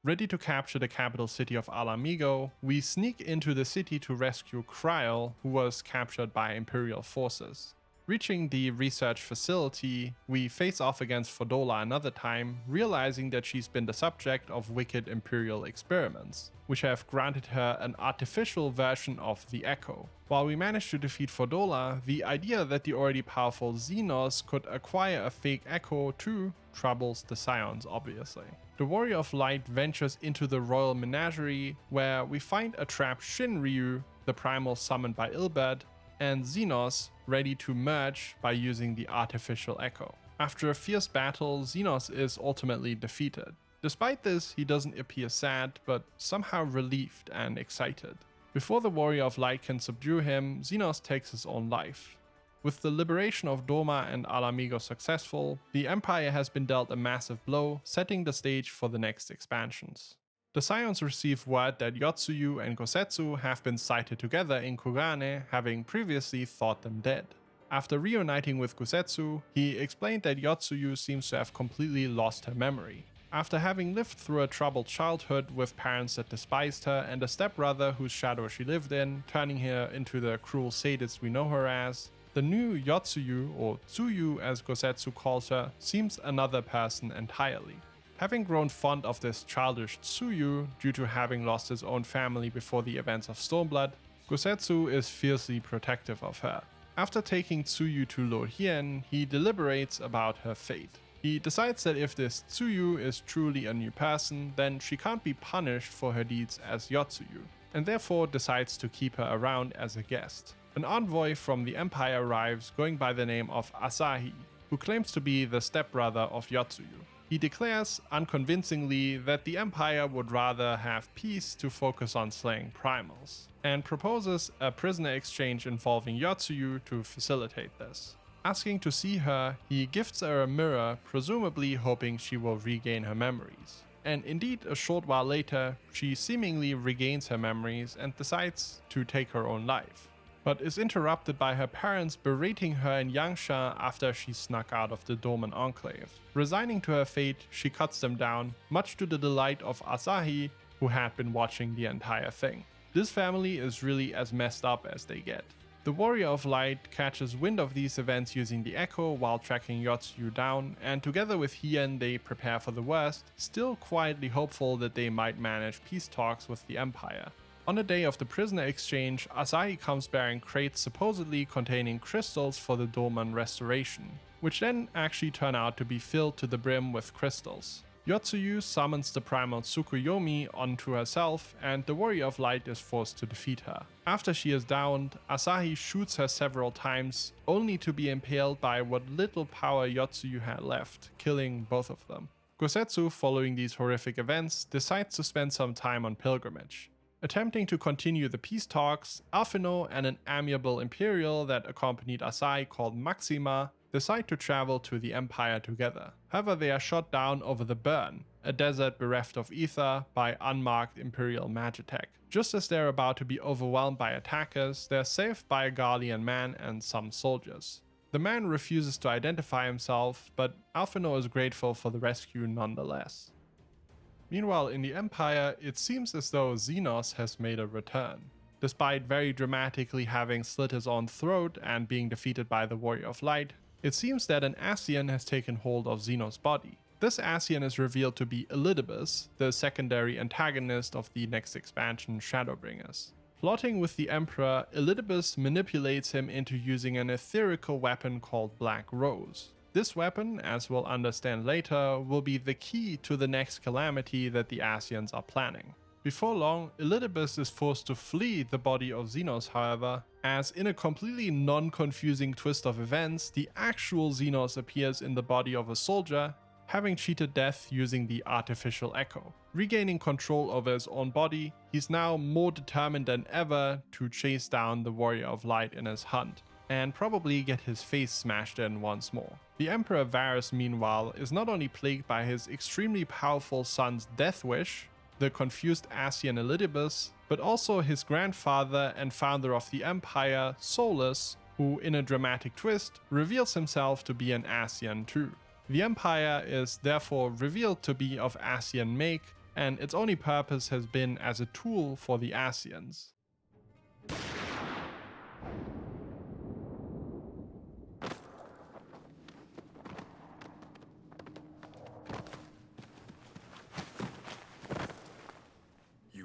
Ready to capture the capital city of Alamigo, we sneak into the city to rescue Kryl, who was captured by Imperial forces. Reaching the research facility, we face off against Fodola another time, realizing that she's been the subject of wicked Imperial experiments, which have granted her an artificial version of the Echo. While we manage to defeat Fodola, the idea that the already powerful Xenos could acquire a fake Echo too troubles the Scions, obviously. The Warrior of Light ventures into the Royal Menagerie, where we find a trapped Shinryu, the primal summoned by Ilbert, and Xenos, ready to merge by using the artificial Echo. After a fierce battle, Xenos is ultimately defeated. Despite this, he doesn't appear sad, but somehow relieved and excited. Before the Warrior of Light can subdue him, Xenos takes his own life. With the liberation of Doma and Alamigo successful, the Empire has been dealt a massive blow, setting the stage for the next expansions. The Scions receive word that Yotsuyu and Gosetsu have been sighted together in Kugane, having previously thought them dead. After reuniting with Gosetsu, he explained that Yotsuyu seems to have completely lost her memory. After having lived through a troubled childhood with parents that despised her and a stepbrother whose shadow she lived in, turning her into the cruel sadist we know her as, the new Yotsuyu, or Tsuyu as Gosetsu calls her, seems another person entirely. Having grown fond of this childish Tsuyu due to having lost his own family before the events of Stormblood, Gosetsu is fiercely protective of her. After taking Tsuyu to Lord Hien, he deliberates about her fate. He decides that if this Tsuyu is truly a new person, then she can't be punished for her deeds as Yotsuyu, and therefore decides to keep her around as a guest. An envoy from the Empire arrives going by the name of Asahi, who claims to be the stepbrother of Yotsuyu. He declares, unconvincingly, that the Empire would rather have peace to focus on slaying primals, and proposes a prisoner exchange involving Yotsuyu to facilitate this. Asking to see her, he gifts her a mirror, presumably hoping she will regain her memories. And indeed, a short while later, she seemingly regains her memories and decides to take her own life. but is interrupted by her parents berating her in Yangsha after she snuck out of the Dorman Enclave. Resigning to her fate, she cuts them down, much to the delight of Asahi, who had been watching the entire thing. This family is really as messed up as they get. The Warrior of Light catches wind of these events using the Echo while tracking Yotsuyu down, and together with Hien they prepare for the worst, still quietly hopeful that they might manage peace talks with the Empire. On the day of the prisoner exchange, Asahi comes bearing crates supposedly containing crystals for the Dorman restoration, which then actually turn out to be filled to the brim with crystals. Yotsuyu summons the primal Tsukuyomi onto herself, and the Warrior of Light is forced to defeat her. After she is downed, Asahi shoots her several times, only to be impaled by what little power Yotsuyu had left, killing both of them. Gosetsu, following these horrific events, decides to spend some time on pilgrimage. Attempting to continue the peace talks, Alphino and an amiable Imperial that accompanied Asahi called Maxima decide to travel to the Empire together. However, they are shot down over the Burn, a desert bereft of ether, by unmarked Imperial Magitech. Just as they're about to be overwhelmed by attackers, they're saved by a Garlean man and some soldiers. The man refuses to identify himself, but Alphino is grateful for the rescue nonetheless. Meanwhile, in the Empire, it seems as though Xenos has made a return. Despite very dramatically having slit his own throat and being defeated by the Warrior of Light, it seems that an Ascian has taken hold of Xenos' body. This Ascian is revealed to be Elidibus, the secondary antagonist of the next expansion, Shadowbringers. Plotting with the Emperor, Elidibus manipulates him into using an etherical weapon called Black Rose. This weapon, as we'll understand later, will be the key to the next calamity that the Ascians are planning. Before long, Elidibus is forced to flee the body of Xenos, however, as in a completely non-confusing twist of events, the actual Xenos appears in the body of a soldier, having cheated death using the artificial Echo. Regaining control over his own body, he's now more determined than ever to chase down the Warrior of Light in his hunt, and probably get his face smashed in once more. The Emperor Varus, meanwhile, is not only plagued by his extremely powerful son's death wish, the confused Ascian Elidibus, but also his grandfather and founder of the Empire, Solus, who in a dramatic twist reveals himself to be an Ascian too. The Empire is therefore revealed to be of Ascian make, and its only purpose has been as a tool for the Ascians.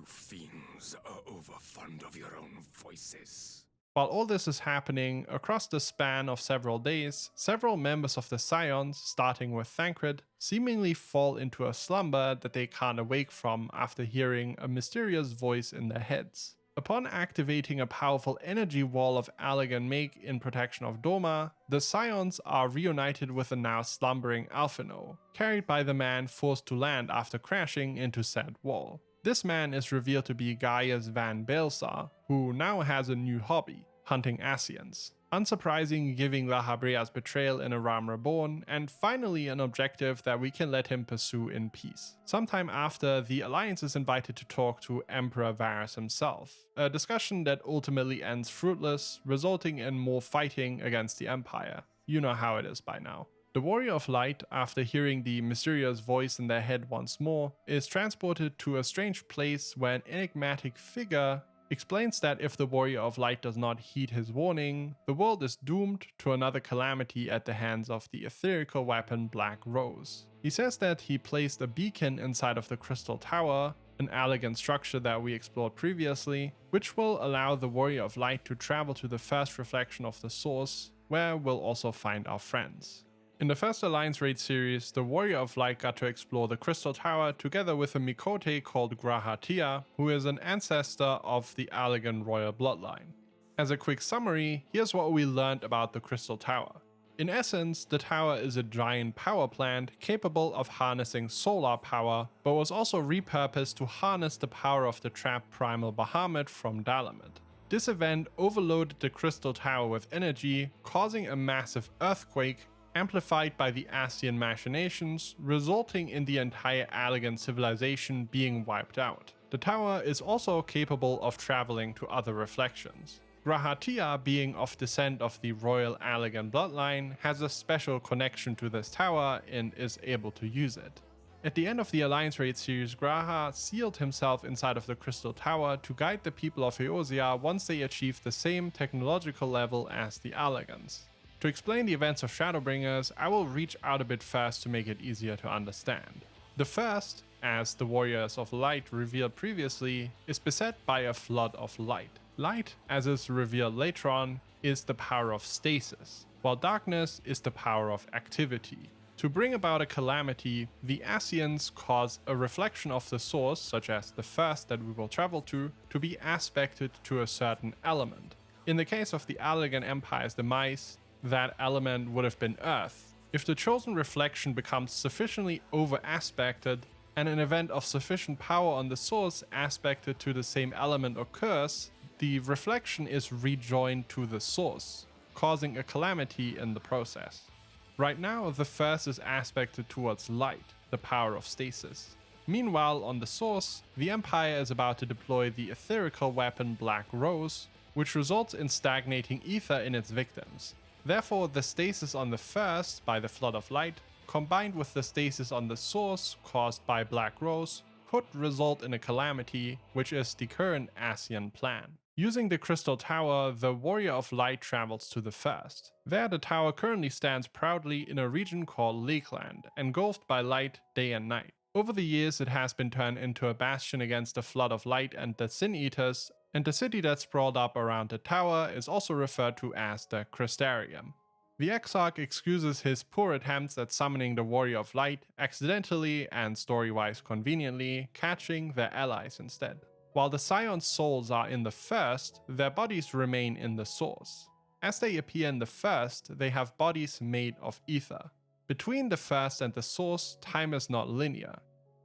Fiends are overfond of your own voices. While all this is happening, across the span of several days, several members of the Scions, starting with Thancred, seemingly fall into a slumber that they can't awake from after hearing a mysterious voice in their heads. Upon activating a powerful energy wall of Allegan make in protection of Doma, the Scions are reunited with the now slumbering Alphino, carried by the man forced to land after crashing into said wall. This man is revealed to be Gaius Van Baelsar, who now has a new hobby, hunting Ascians. Unsurprising, giving La Habrea's betrayal in a Realm Reborn, and finally an objective that we can let him pursue in peace. Sometime after, the Alliance is invited to talk to Emperor Varus himself, a discussion that ultimately ends fruitless, resulting in more fighting against the Empire. You know how it is by now. The Warrior of Light, after hearing the mysterious voice in their head once more, is transported to a strange place where an enigmatic figure explains that if the Warrior of Light does not heed his warning, the world is doomed to another calamity at the hands of the etherical weapon Black Rose. He says that he placed a beacon inside of the Crystal Tower, an elegant structure that we explored previously, which will allow the Warrior of Light to travel to the first reflection of the source, where we'll also find our friends. In the first Alliance Raid series, the Warrior of Light got to explore the Crystal Tower together with a Mikote called Grahatia, who is an ancestor of the Allegan royal bloodline. As a quick summary, here's what we learned about the Crystal Tower. In essence, the tower is a giant power plant capable of harnessing solar power, but was also repurposed to harness the power of the trapped primal Bahamut from Dalamet. This event overloaded the Crystal Tower with energy, causing a massive earthquake, amplified by the Ascian machinations, resulting in the entire Allegan civilization being wiped out. The tower is also capable of traveling to other reflections. Grahatia, being of descent of the royal Allegan bloodline, has a special connection to this tower and is able to use it. At the end of the Alliance Raid series, Graha sealed himself inside of the Crystal Tower to guide the people of Eorzea once they achieved the same technological level as the Allegans. To explain the events of Shadowbringers, I will reach out a bit first to make it easier to understand. The first, as the Warriors of Light revealed previously, is beset by a flood of light. Light, as is revealed later on, is the power of stasis, while darkness is the power of activity. To bring about a calamity, the Ascians cause a reflection of the source, such as the first that we will travel to be aspected to a certain element. In the case of the Allegan Empire's demise, that element would have been Earth. If the chosen reflection becomes sufficiently over-aspected, and an event of sufficient power on the source aspected to the same element occurs, the reflection is rejoined to the source, causing a calamity in the process. Right now, the first is aspected towards light, the power of stasis. Meanwhile, on the source, the Empire is about to deploy the etherical weapon Black Rose, which results in stagnating ether in its victims. Therefore, the stasis on the first, by the flood of light, combined with the stasis on the source caused by Black Rose, could result in a calamity, which is the current Ascian plan. Using the Crystal Tower, the Warrior of Light travels to the first. There, the tower currently stands proudly in a region called Lakeland, engulfed by light day and night. Over the years, it has been turned into a bastion against the flood of light and the Sin Eaters, and the city that sprawled up around the tower is also referred to as the Crystarium. The Exarch excuses his poor attempts at summoning the Warrior of Light, accidentally and story-wise conveniently catching their allies instead. While the Scion's souls are in the first, their bodies remain in the source. As they appear in the first, they have bodies made of ether. Between the first and the source, time is not linear,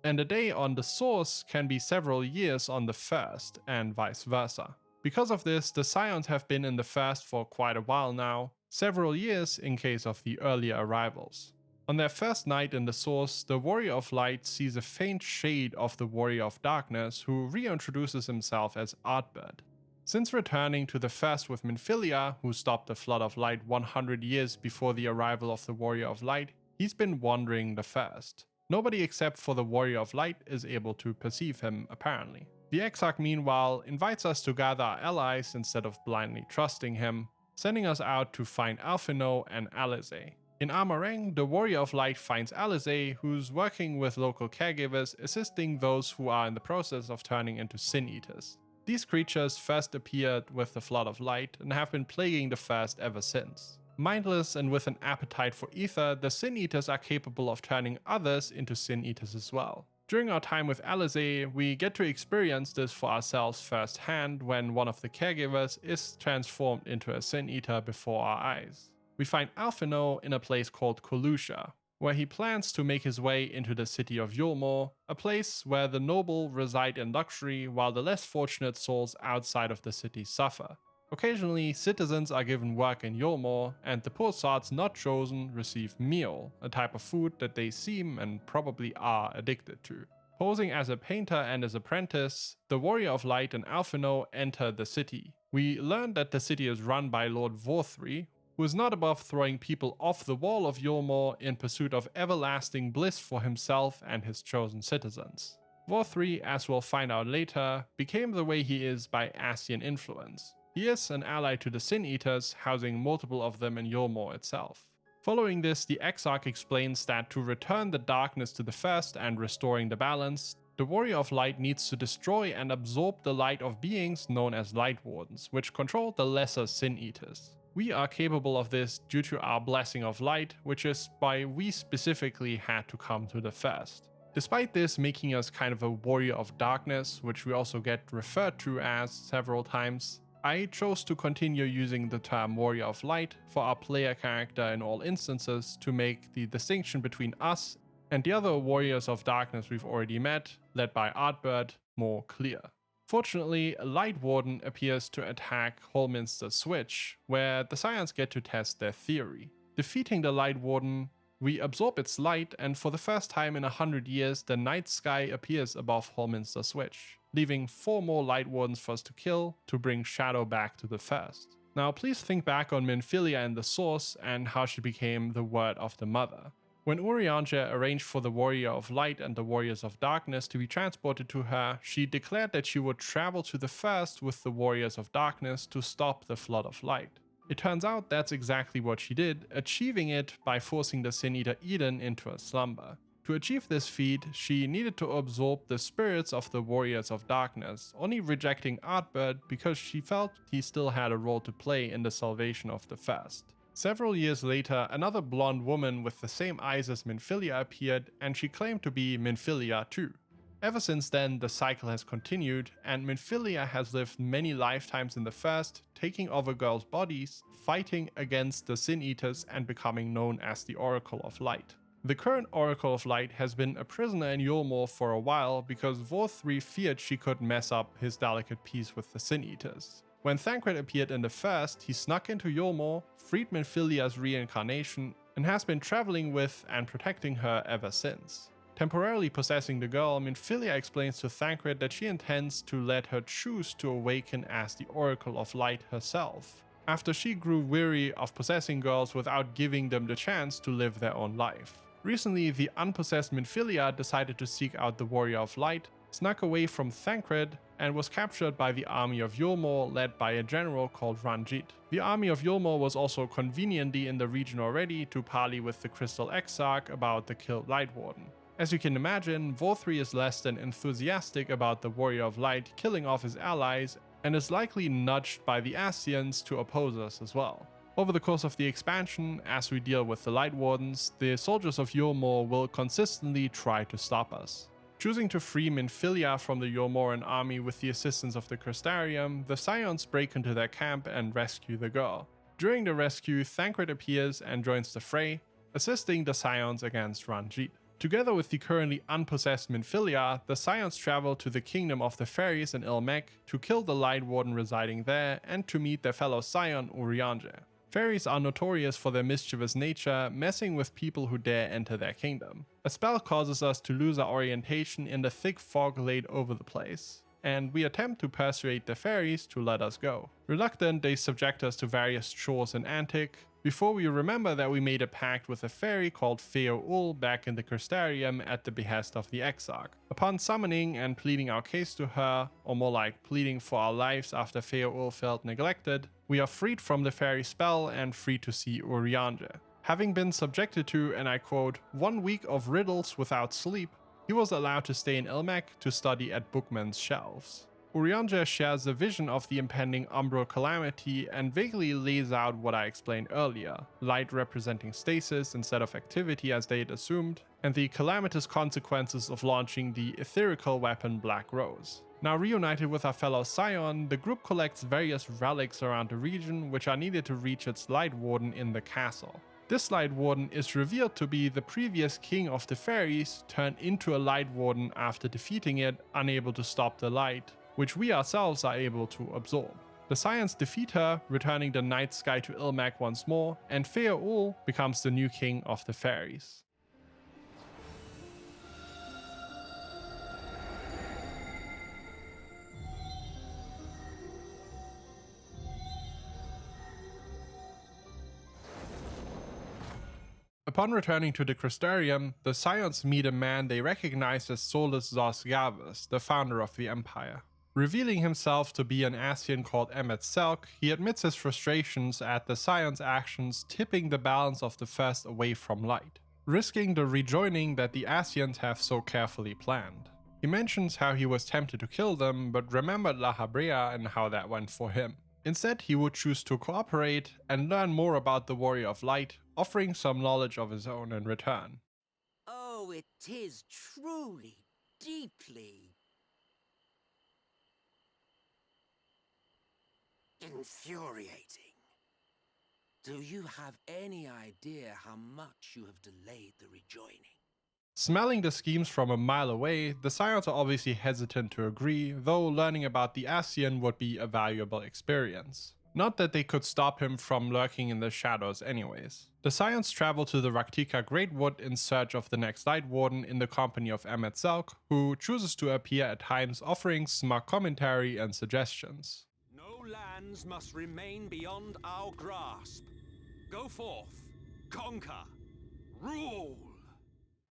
and a day on the source can be several years on the first, and vice versa. Because of this, the Scions have been in the first for quite a while now, several years in case of the earlier arrivals. On their first night in the source, the Warrior of Light sees a faint shade of the Warrior of Darkness, who reintroduces himself as Artbird. Since returning to the first with Minfilia, who stopped the Flood of Light 100 years before the arrival of the Warrior of Light, he's been wandering the first. Nobody except for the Warrior of Light is able to perceive him, apparently. The Exarch, meanwhile, invites us to gather our allies instead of blindly trusting him, sending us out to find Alphinaud and Alizé. In Amareng, the Warrior of Light finds Alizé, who's working with local caregivers, assisting those who are in the process of turning into Sin Eaters. These creatures first appeared with the Flood of Light and have been plaguing the first ever since. Mindless and with an appetite for ether, the Sin Eaters are capable of turning others into Sin Eaters as well. During our time with Alizé, we get to experience this for ourselves firsthand when one of the caregivers is transformed into a Sin Eater before our eyes. We find Alphinaud in a place called Colusha, where he plans to make his way into the city of Yulmore, a place where the noble reside in luxury while the less fortunate souls outside of the city suffer. Occasionally, citizens are given work in Yulmore, and the poor sods not chosen receive meal, a type of food that they seem and probably are addicted to. Posing as a painter and his apprentice, the Warrior of Light and Alphinaud enter the city. We learn that the city is run by Lord Vorthri, who is not above throwing people off the wall of Yulmore in pursuit of everlasting bliss for himself and his chosen citizens. Vorthri, as we'll find out later, became the way he is by Ascian influence. He is an ally to the Sin Eaters, housing multiple of them in Yulmore itself. Following this, the Exarch explains that to return the darkness to the first and restoring the balance, the Warrior of Light needs to destroy and absorb the light of beings known as Light Wardens, which control the lesser Sin Eaters. We are capable of this due to our Blessing of Light, which is why we specifically had to come to the first. Despite this making us kind of a Warrior of Darkness, which we also get referred to as several times, I chose to continue using the term Warrior of Light for our player character in all instances to make the distinction between us and the other Warriors of Darkness we've already met, led by Artbird, more clear. Fortunately, a Light Warden appears to attack Holminster Switch, where the Scions get to test their theory. Defeating the Light Warden We absorb its light, and for the first time in 100 years, the night sky appears above Holminster Switch, leaving 4 more Light Wardens for us to kill to bring Shadow back to the first. Now please think back on Minfilia in the source and how she became the Word of the Mother. When Urianger arranged for the Warrior of Light and the Warriors of Darkness to be transported to her, she declared that she would travel to the first with the Warriors of Darkness to stop the Flood of Light. It turns out that's exactly what she did, achieving it by forcing the Sin Eater Eden into a slumber. To achieve this feat, she needed to absorb the spirits of the Warriors of Darkness, only rejecting Artbird because she felt he still had a role to play in the salvation of the first. Several years later, another blonde woman with the same eyes as Minfilia appeared, and she claimed to be Minfilia too. Ever since then, the cycle has continued, and Minfilia has lived many lifetimes in the first, taking over girls' bodies, fighting against the Sin Eaters, and becoming known as the Oracle of Light. The current Oracle of Light has been a prisoner in Yulmore for a while because Vorthri feared she could mess up his delicate peace with the Sin Eaters. When Thancred appeared in the first, he snuck into Yulmore, freed Minfilia's reincarnation, and has been traveling with and protecting her ever since. Temporarily possessing the girl, Minfilia explains to Thancred that she intends to let her choose to awaken as the Oracle of Light herself, after she grew weary of possessing girls without giving them the chance to live their own life. Recently, the unpossessed Minfilia decided to seek out the Warrior of Light, snuck away from Thancred, and was captured by the army of Yulmore led by a general called Ranjit. The army of Yulmore was also conveniently in the region already to parley with the Crystal Exarch about the killed Light Warden. As you can imagine, Vorthri is less than enthusiastic about the Warrior of Light killing off his allies and is likely nudged by the Ascians to oppose us as well. Over the course of the expansion, as we deal with the Light Wardens, the soldiers of Yulmore will consistently try to stop us. Choosing to free Minfilia from the Yulmoran army with the assistance of the Crystarium, the Scions break into their camp and rescue the girl. During the rescue, Thancred appears and joins the fray, assisting the Scions against Ranjit. Together with the currently unpossessed Minfilia, the Scions travel to the Kingdom of the Fairies in Ilmek to kill the Light Warden residing there and to meet their fellow Scion Urianger. Fairies are notorious for their mischievous nature, messing with people who dare enter their kingdom. A spell causes us to lose our orientation in the thick fog laid over the place, and we attempt to persuade the fairies to let us go. Reluctant, they subject us to various chores and antics, before we remember that we made a pact with a fairy called Feoul back in the Crystarium at the behest of the Exarch. Upon summoning and pleading our case to her, or more like pleading for our lives after Feoul felt neglected, we are freed from the fairy spell and free to see Urianger. Having been subjected to, and I quote, 1 week of riddles without sleep, he was allowed to stay in Ilmek to study at Bookman's shelves. Urianger shares the vision of the impending Umbral calamity and vaguely lays out what I explained earlier, light representing stasis instead of activity as they had assumed, and the calamitous consequences of launching the etherical weapon Black Rose. Now reunited with our fellow Scion, the group collects various relics around the region which are needed to reach its Light Warden in the castle. This Light Warden is revealed to be the previous King of the Fairies turned into a Light Warden after defeating it, unable to stop the light, which we ourselves are able to absorb. The Scions defeat her, returning the night sky to Ilmek once more, and Feoul becomes the new King of the Fairies. Upon returning to the Crystarium, the Scions meet a man they recognize as Solus Zos Gavus, the founder of the Empire. Revealing himself to be an Ascian called Emmet Selk, he admits his frustrations at the Scions' actions tipping the balance of the first away from light, risking the rejoining that the Ascians have so carefully planned. He mentions how he was tempted to kill them, but remembered La Habrea and how that went for him. Instead, he would choose to cooperate and learn more about the Warrior of Light, offering some knowledge of his own in return. Oh, it is truly, deeply infuriating. Do you have any idea how much you have delayed the rejoining? Smelling the schemes from a mile away, the Scions are obviously hesitant to agree, though learning about the Ascian would be a valuable experience. Not that they could stop him from lurking in the shadows anyways. The Scions travel to the Raktika Great Wood in search of the next Light Warden in the company of Emmet Zelk, who chooses to appear at times offering smug commentary and suggestions. No lands must remain beyond our grasp. Go forth, conquer, rule!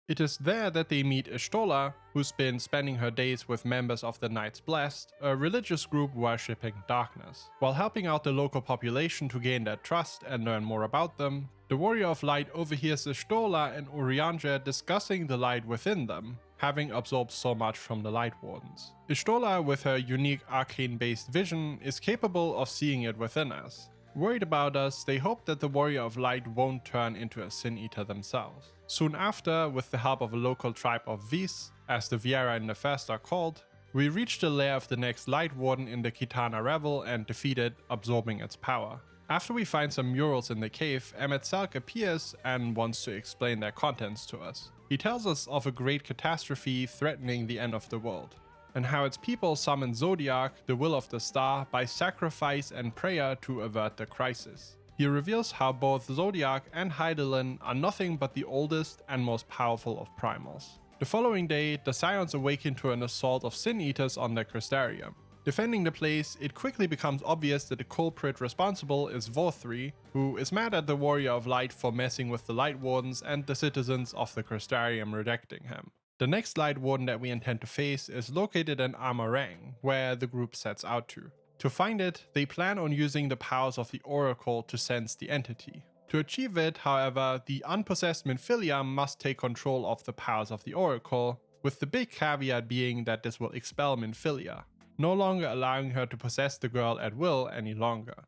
It is there that they meet Ishtola, who's been spending her days with members of the Knights Blessed, a religious group worshipping darkness. While helping out the local population to gain their trust and learn more about them, the Warrior of Light overhears Ishtola and Urianger discussing the light within them, having absorbed so much from the Light Wardens. Ishtola, with her unique arcane-based vision, is capable of seeing it within us. Worried about us, they hope that the Warrior of Light won't turn into a Sin Eater themselves. Soon after, with the help of a local tribe of Vis, as the Viera in the First are called, we reach the lair of the next Light Warden in the Kitana Revel and defeat it, absorbing its power. After we find some murals in the cave, Emmet Zelk appears and wants to explain their contents to us. He tells us of a great catastrophe threatening the end of the world, and how its people summon Zodiac, the will of the star, by sacrifice and prayer to avert the crisis. He reveals how both Zodiac and Hydaelyn are nothing but the oldest and most powerful of primals. The following day, the Scions awaken to an assault of Sin Eaters on their Crystarium. Defending the place, it quickly becomes obvious that the culprit responsible is Vorthri, who is mad at the Warrior of Light for messing with the Light Wardens and the citizens of the Crystarium rejecting him. The next Light Warden that we intend to face is located in Amarang, where the group sets out to. To find it, they plan on using the powers of the Oracle to sense the entity. To achieve it, however, the unpossessed Minfilia must take control of the powers of the Oracle, with the big caveat being that this will expel Minfilia, no longer allowing her to possess the girl at will any longer.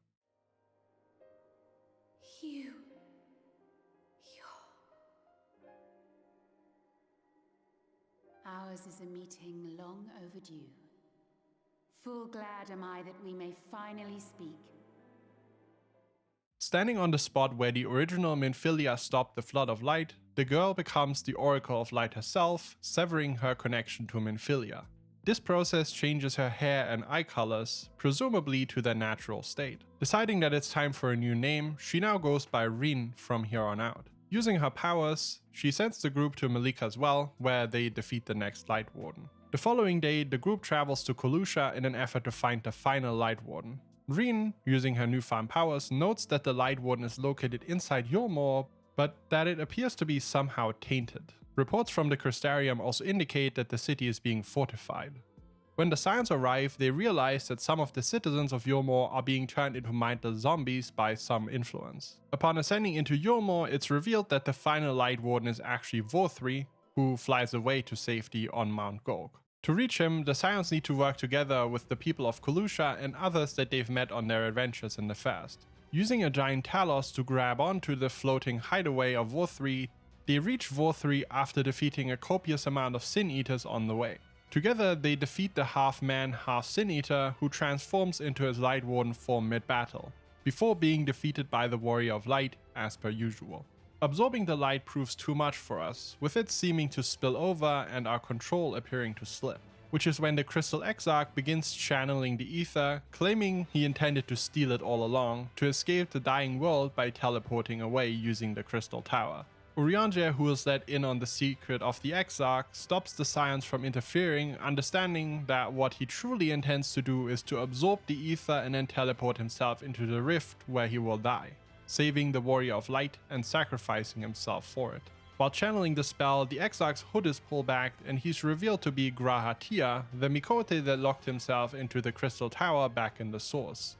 Ours is a meeting long overdue. Full glad am I that we may finally speak. Standing on the spot where the original Minfilia stopped the flood of light, the girl becomes the Oracle of Light herself, severing her connection to Minfilia. This process changes her hair and eye colors, presumably to their natural state. Deciding that it's time for a new name, she now goes by Rin from here on out. Using her powers, she sends the group to Malika's Well, where they defeat the next Light Warden. The following day, the group travels to Kolusha in an effort to find the final Light Warden. Rin, using her newfound powers, notes that the Light Warden is located inside Yulmore, but that it appears to be somehow tainted. Reports from the Crystarium also indicate that the city is being fortified. When the Scions arrive, they realize that some of the citizens of Yulmore are being turned into mindless zombies by some influence. Upon ascending into Yulmore, it's revealed that the final Light Warden is actually Vorthri, who flies away to safety on Mount Gog. To reach him, the Scions need to work together with the people of Kolusha and others that they've met on their adventures in the First. Using a giant Talos to grab onto the floating hideaway of Vorthri, they reach Vorthri after defeating a copious amount of Sin Eaters on the way. Together, they defeat the half-man, half-Sin Eater, who transforms into his Light Warden form mid-battle, before being defeated by the Warrior of Light as per usual. Absorbing the light proves too much for us, with it seeming to spill over and our control appearing to slip. Which is when the Crystal Exarch begins channeling the ether, claiming he intended to steal it all along, to escape the dying world by teleporting away using the Crystal Tower. Urianger, who is let in on the secret of the Exarch, stops the Scions from interfering, understanding that what he truly intends to do is to absorb the ether and then teleport himself into the rift where he will die, saving the Warrior of Light and sacrificing himself for it. While channeling the spell, the Exarch's hood is pulled back and he's revealed to be Grahatia, the Mikote that locked himself into the Crystal Tower back in the Source.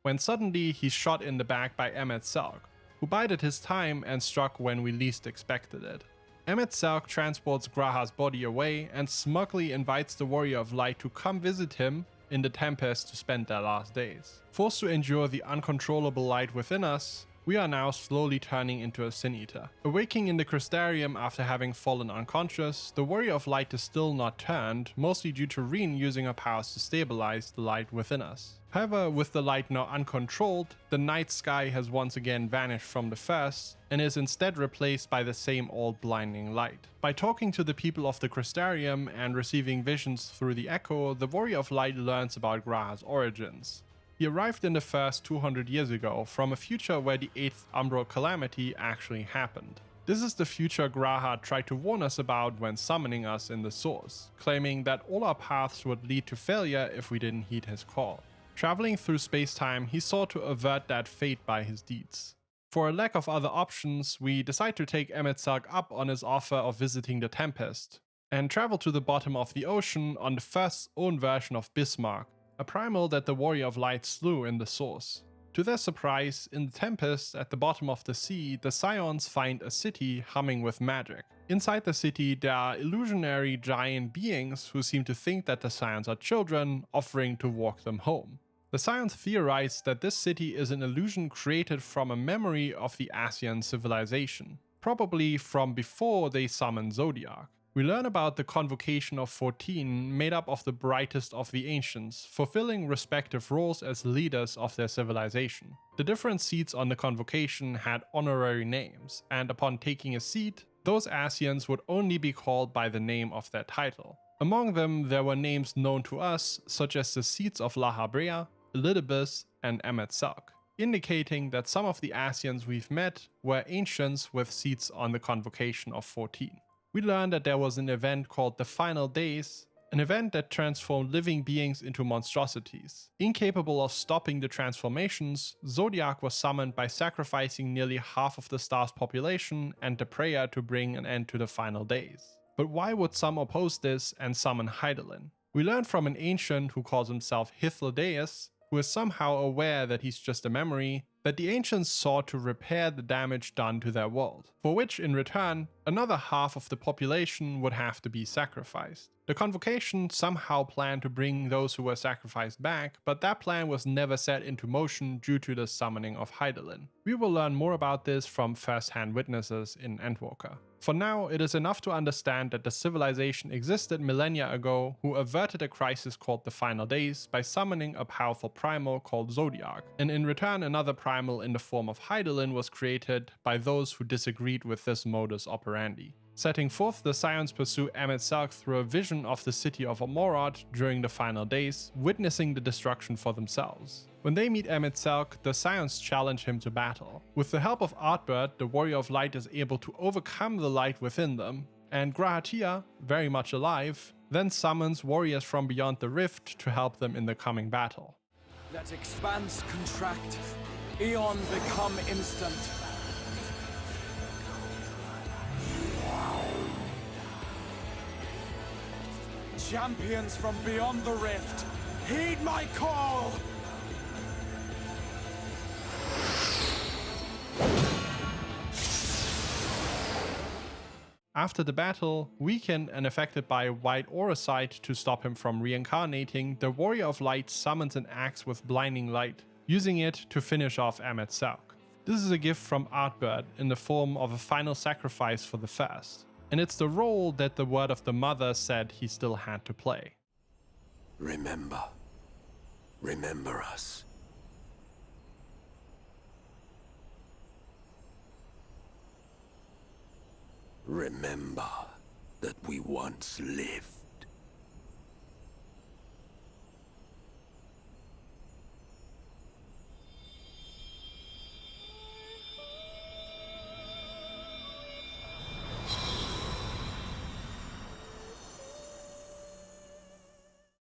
When suddenly he's shot in the back by Emmet Zelk, who bided his time and struck when we least expected it. Emmet Zelk transports Graha's body away and smugly invites the Warrior of Light to come visit him in the Tempest to spend their last days. Forced to endure the uncontrollable light within us, we are now slowly turning into a Sin Eater. Awaking in the Crystarium after having fallen unconscious, the Warrior of Light is still not turned, mostly due to Reen using her powers to stabilize the light within us. However, with the light now uncontrolled, the night sky has once again vanished from the first, and is instead replaced by the same old blinding light. By talking to the people of the Crystarium and receiving visions through the Echo, the Warrior of Light learns about Graha's origins. He arrived in the first 200 years ago, from a future where the 8th Umbral Calamity actually happened. This is the future Graha tried to warn us about when summoning us in the Source, claiming that all our paths would lead to failure if we didn't heed his call. Traveling through space-time, he sought to avert that fate by his deeds. For a lack of other options, we decide to take Emet-Selch up on his offer of visiting the Tempest, and travel to the bottom of the ocean on the first own version of Bismarck, a primal that the Warrior of Light slew in the Source. To their surprise, in the Tempest, at the bottom of the sea, the Scions find a city humming with magic. Inside the city, there are illusionary giant beings who seem to think that the Scions are children, offering to walk them home. The Scions theorize that this city is an illusion created from a memory of the Ascian civilization, probably from before they summoned Zodiac. We learn about the Convocation of 14, made up of the brightest of the Ancients, fulfilling respective roles as leaders of their civilization. The different seats on the Convocation had honorary names, and upon taking a seat, those Ascians would only be called by the name of their title. Among them, there were names known to us, such as the seats of La Habrea, Elidibus, and Emet-Selch, indicating that some of the Ascians we've met were ancients with seats on the Convocation of 14. We learned that there was an event called the Final Days, an event that transformed living beings into monstrosities. Incapable of stopping the transformations, Zodiac was summoned by sacrificing nearly half of the star's population and the prayer to bring an end to the Final Days. But why would some oppose this and summon Hydaelyn? We learned from an ancient who calls himself Hythlodaeus, who is somehow aware that he's just a memory, that the ancients sought to repair the damage done to their world, for which in return, another half of the population would have to be sacrificed. The Convocation somehow planned to bring those who were sacrificed back, but that plan was never set into motion due to the summoning of Hydaelyn. We will learn more about this from first-hand witnesses in Endwalker. For now, it is enough to understand that the civilization existed millennia ago who averted a crisis called the Final Days by summoning a powerful primal called Zodiac, and in return another primal in the form of Hydaelyn was created by those who disagreed with this modus operandi. Setting forth, the Scions pursue Emet-Selch through a vision of the city of Amorod during the Final Days, witnessing the destruction for themselves. When they meet Emet-Selch, the Scions challenge him to battle. With the help of Artbird, the Warrior of Light is able to overcome the light within them, and Grahatia, very much alive, then summons warriors from beyond the rift to help them in the coming battle. Let expanse contract, Eon become instant. Champions from beyond the rift, heed my call! After the battle, weakened and affected by White Auracite to stop him from reincarnating, the Warrior of Light summons an axe with blinding light, using it to finish off Emet-Selch. This is a gift from Artbird in the form of a final sacrifice for the first, and it's the role that the Word of the Mother said he still had to play. Remember. Remember us. Remember that we once lived.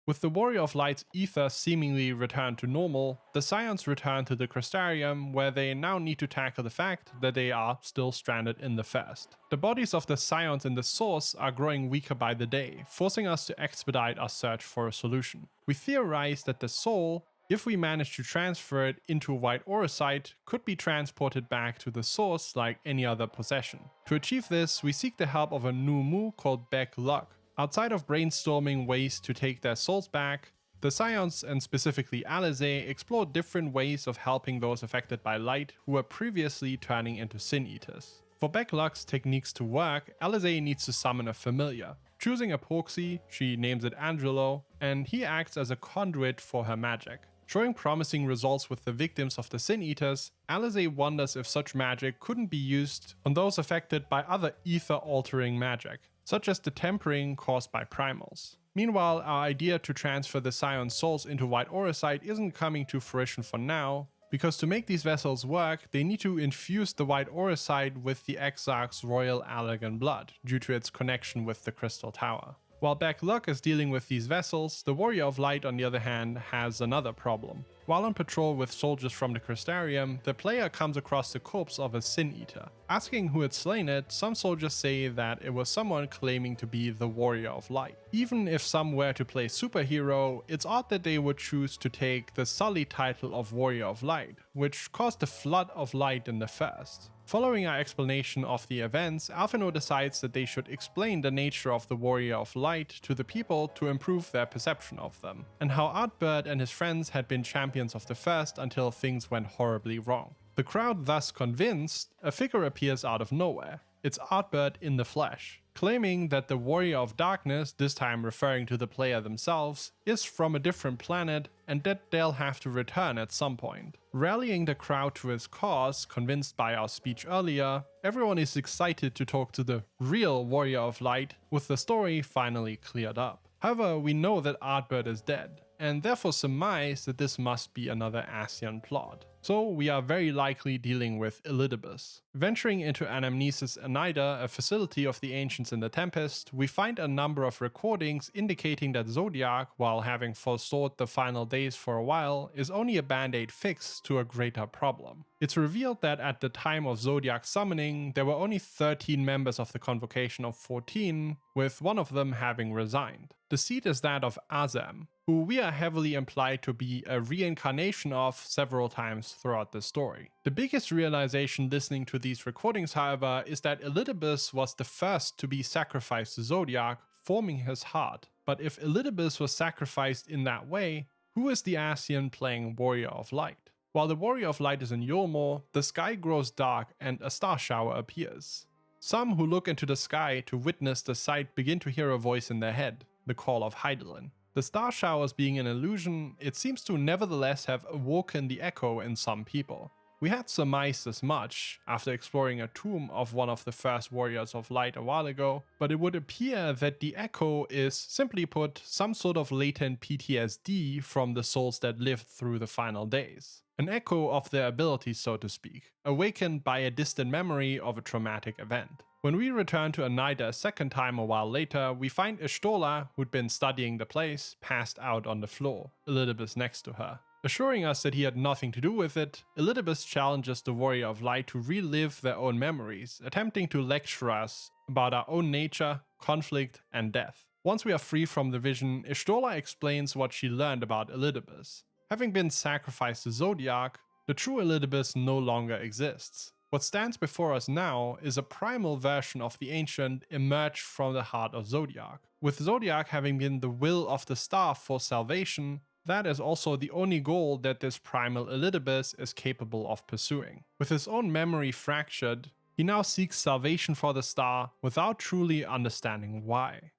With the Warrior of Light's ether seemingly returned to normal, the Scions return to the Crystarium, where they now need to tackle the fact that they are still stranded in the First. The bodies of the Scions in the Source are growing weaker by the day, forcing us to expedite our search for a solution. We theorize that the soul, if we manage to transfer it into White Auracite, could be transported back to the Source like any other possession. To achieve this, we seek the help of a new Mu called Beck Luck. Outside of brainstorming ways to take their souls back, the The Scions, and specifically Alizé, explore different ways of helping those affected by light who were previously turning into Sin Eaters. For Beckluck's techniques to work, Alizé needs to summon a familiar. Choosing a proxy, she names it Angelo, and he acts as a conduit for her magic. Showing promising results with the victims of the Sin Eaters, Alizé wonders if such magic couldn't be used on those affected by other ether-altering magic, such as the tempering caused by primals. Meanwhile, our idea to transfer the Scion souls into White Auracite isn't coming to fruition for now, because to make these vessels work, they need to infuse the White Auracite with the Exarch's royal Allergan blood, due to its connection with the Crystal Tower. While Beckluck is dealing with these vessels, the Warrior of Light, on the other hand, has another problem. While on patrol with soldiers from the Crystarium, the player comes across the corpse of a Sin Eater. Asking who had slain it, some soldiers say that it was someone claiming to be the Warrior of Light. Even if some were to play superhero, it's odd that they would choose to take the Sully title of Warrior of Light, which caused a flood of light in the first. Following our explanation of the events, Alphinaud decides that they should explain the nature of the Warrior of Light to the people to improve their perception of them, and how Artbird and his friends had been champions of the first until things went horribly wrong. The crowd thus convinced, a figure appears out of nowhere. It's Artbird in the flesh, claiming that the Warrior of Darkness, this time referring to the player themselves, is from a different planet and that they'll have to return at some point. Rallying the crowd to his cause, convinced by our speech earlier, everyone is excited to talk to the real Warrior of Light, with the story finally cleared up. However, we know that Artbird is dead, and therefore surmise that this must be another Ascian plot. So we are very likely dealing with Elidibus. Venturing into Anamnesis Anida, a facility of the Ancients in the Tempest, we find a number of recordings indicating that Zodiac, while having forestalled the final days for a while, is only a band-aid fix to a greater problem. It's revealed that at the time of Zodiac's summoning, there were only 13 members of the Convocation of 14, with one of them having resigned. The seat is that of Azam, who we are heavily implied to be a reincarnation of several times throughout the story. The biggest realization listening to these recordings, however, is that Elidibus was the first to be sacrificed to Zodiac, forming his heart. But if Elidibus was sacrificed in that way, who is the Ascian playing Warrior of Light? While the Warrior of Light is in Yulmore, the sky grows dark and a star shower appears. Some who look into the sky to witness the sight begin to hear a voice in their head, the call of Hydaelyn. The star showers being an illusion, it seems to nevertheless have awoken the echo in some people. We had surmised as much after exploring a tomb of one of the first Warriors of Light a while ago, but it would appear that the echo is, simply put, some sort of latent PTSD from the souls that lived through the final days. An echo of their abilities, so to speak, awakened by a distant memory of a traumatic event. When we return to Anida a second time a while later, we find Ishtola, who'd been studying the place, passed out on the floor, Elidibus next to her. Assuring us that he had nothing to do with it, Elidibus challenges the Warrior of Light to relive their own memories, attempting to lecture us about our own nature, conflict, and death. Once we are free from the vision, Ishtola explains what she learned about Elidibus. Having been sacrificed to Zodiac, the true Elidibus no longer exists. What stands before us now is a primal version of the Ancient emerged from the heart of Zodiac. With Zodiac having been the will of the staff for salvation, that is also the only goal that this primal Elidibus is capable of pursuing. With his own memory fractured, he now seeks salvation for the star without truly understanding why.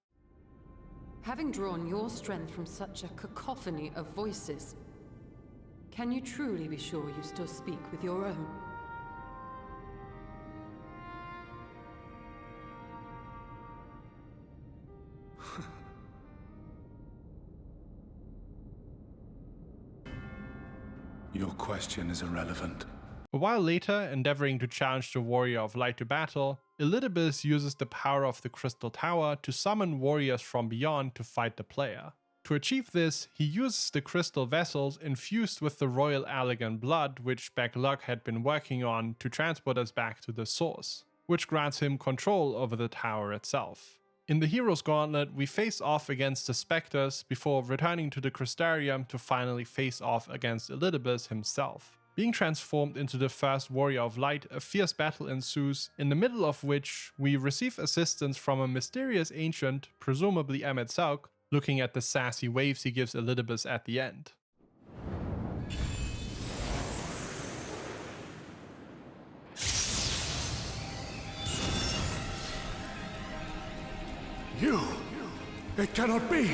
Having drawn your strength from such a cacophony of voices, can you truly be sure you still speak with your own? Your question is irrelevant. A while later, endeavoring to challenge the Warrior of Light to battle, Elidibus uses the power of the Crystal Tower to summon warriors from beyond to fight the player. To achieve this, he uses the crystal vessels infused with the royal Allergan blood which Beckluck had been working on to transport us back to the source, which grants him control over the tower itself. In the Hero's Gauntlet, we face off against the Spectres before returning to the Crystarium to finally face off against Elidibus himself. Being transformed into the first Warrior of Light, a fierce battle ensues, in the middle of which we receive assistance from a mysterious ancient, presumably Emet Selk, looking at the sassy waves he gives Elidibus at the end. You! It cannot be!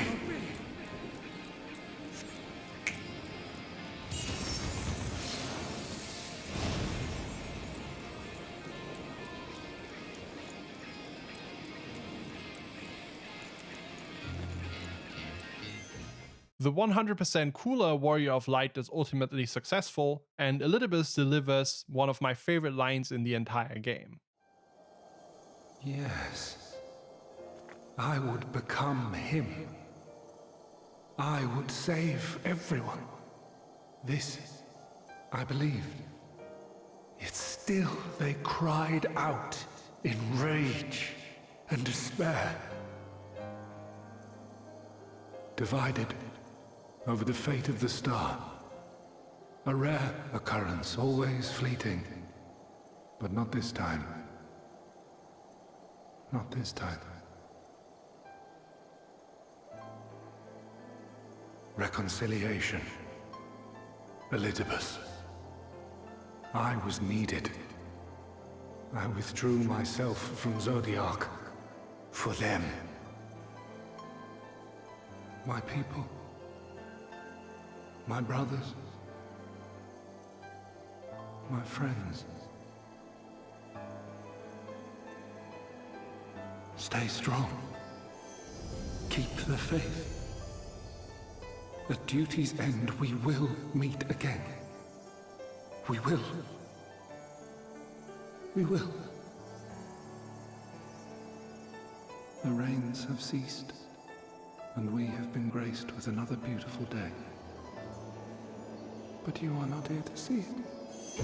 The 100% cooler Warrior of Light is ultimately successful, and Elidibus delivers one of my favorite lines in the entire game. Yes. I would become him. I would save everyone. This, I believed. Yet still they cried out in rage and despair. Divided over the fate of the star. A rare occurrence, always fleeting. But not this time. Not this time. Reconciliation. Elidibus. I was needed. I withdrew myself from Zodiac. For them. My people. My brothers. My friends. Stay strong. Keep the faith. At duty's end, we will meet again. We will. We will. The rains have ceased, and we have been graced with another beautiful day. But you are not here to see it.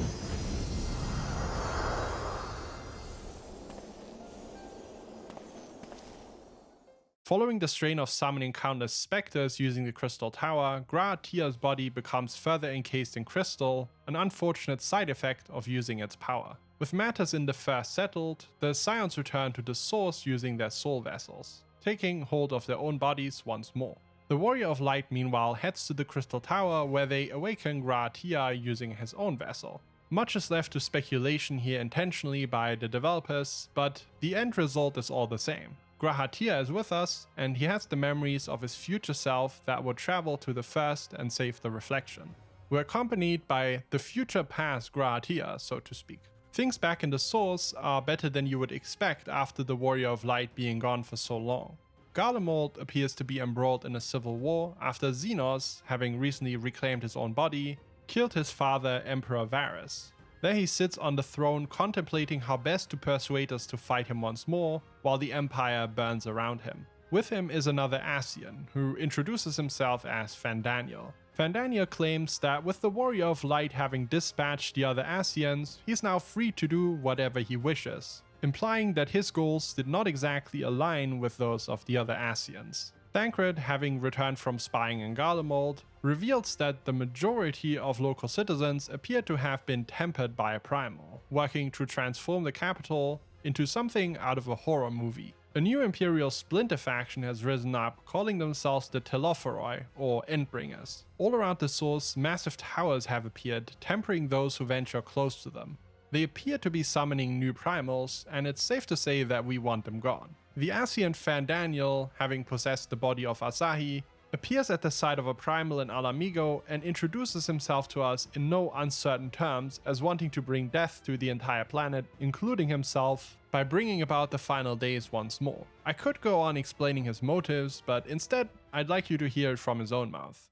Following the strain of summoning countless specters using the Crystal Tower, Gra'atia's body becomes further encased in crystal, an unfortunate side effect of using its power. With matters in the first settled, the Scions return to the source using their soul vessels, taking hold of their own bodies once more. The Warrior of Light meanwhile heads to the Crystal Tower where they awaken Gra'atia using his own vessel. Much is left to speculation here intentionally by the developers, but the end result is all the same. Gra'atia is with us, and he has the memories of his future self that will travel to the first and save the reflection. We're accompanied by the future past Gra'atia, so to speak. Things back in the source are better than you would expect after the Warrior of Light being gone for so long. Garlemald appears to be embroiled in a civil war after Xenos, having recently reclaimed his own body, killed his father Emperor Varus. There he sits on the throne contemplating how best to persuade us to fight him once more, while the Empire burns around him. With him is another Ascian, who introduces himself as Fandaniel. Fandaniel claims that with the Warrior of Light having dispatched the other Ascians, he's now free to do whatever he wishes, implying that his goals did not exactly align with those of the other Ascians. Thancred, having returned from spying in Garlemald, reveals that the majority of local citizens appear to have been tempered by a primal, working to transform the capital into something out of a horror movie. A new Imperial splinter faction has risen up, calling themselves the Telophoroi, or Endbringers. All around the source, massive towers have appeared, tempering those who venture close to them. They appear to be summoning new primals, and it's safe to say that we want them gone. The Ascian Fandaniel, having possessed the body of Asahi, appears at the side of a primal in Alamigo and introduces himself to us in no uncertain terms as wanting to bring death to the entire planet, including himself, by bringing about the final days once more. I could go on explaining his motives, but instead, I'd like you to hear it from his own mouth.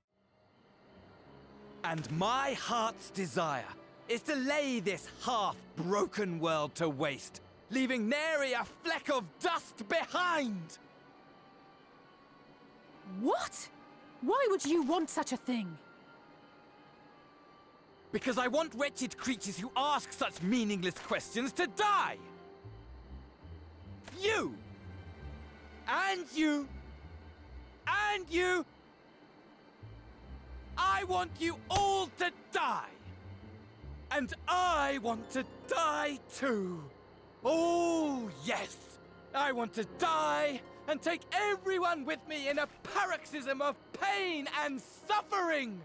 And my heart's desire is to lay this half-broken world to waste, leaving nary a fleck of dust behind! What? Why would you want such a thing? Because I want wretched creatures who ask such meaningless questions to die! You! And you! And you! I want you all to die! And I want to die too! Oh, yes! I want to die and take everyone with me in a paroxysm of pain and suffering!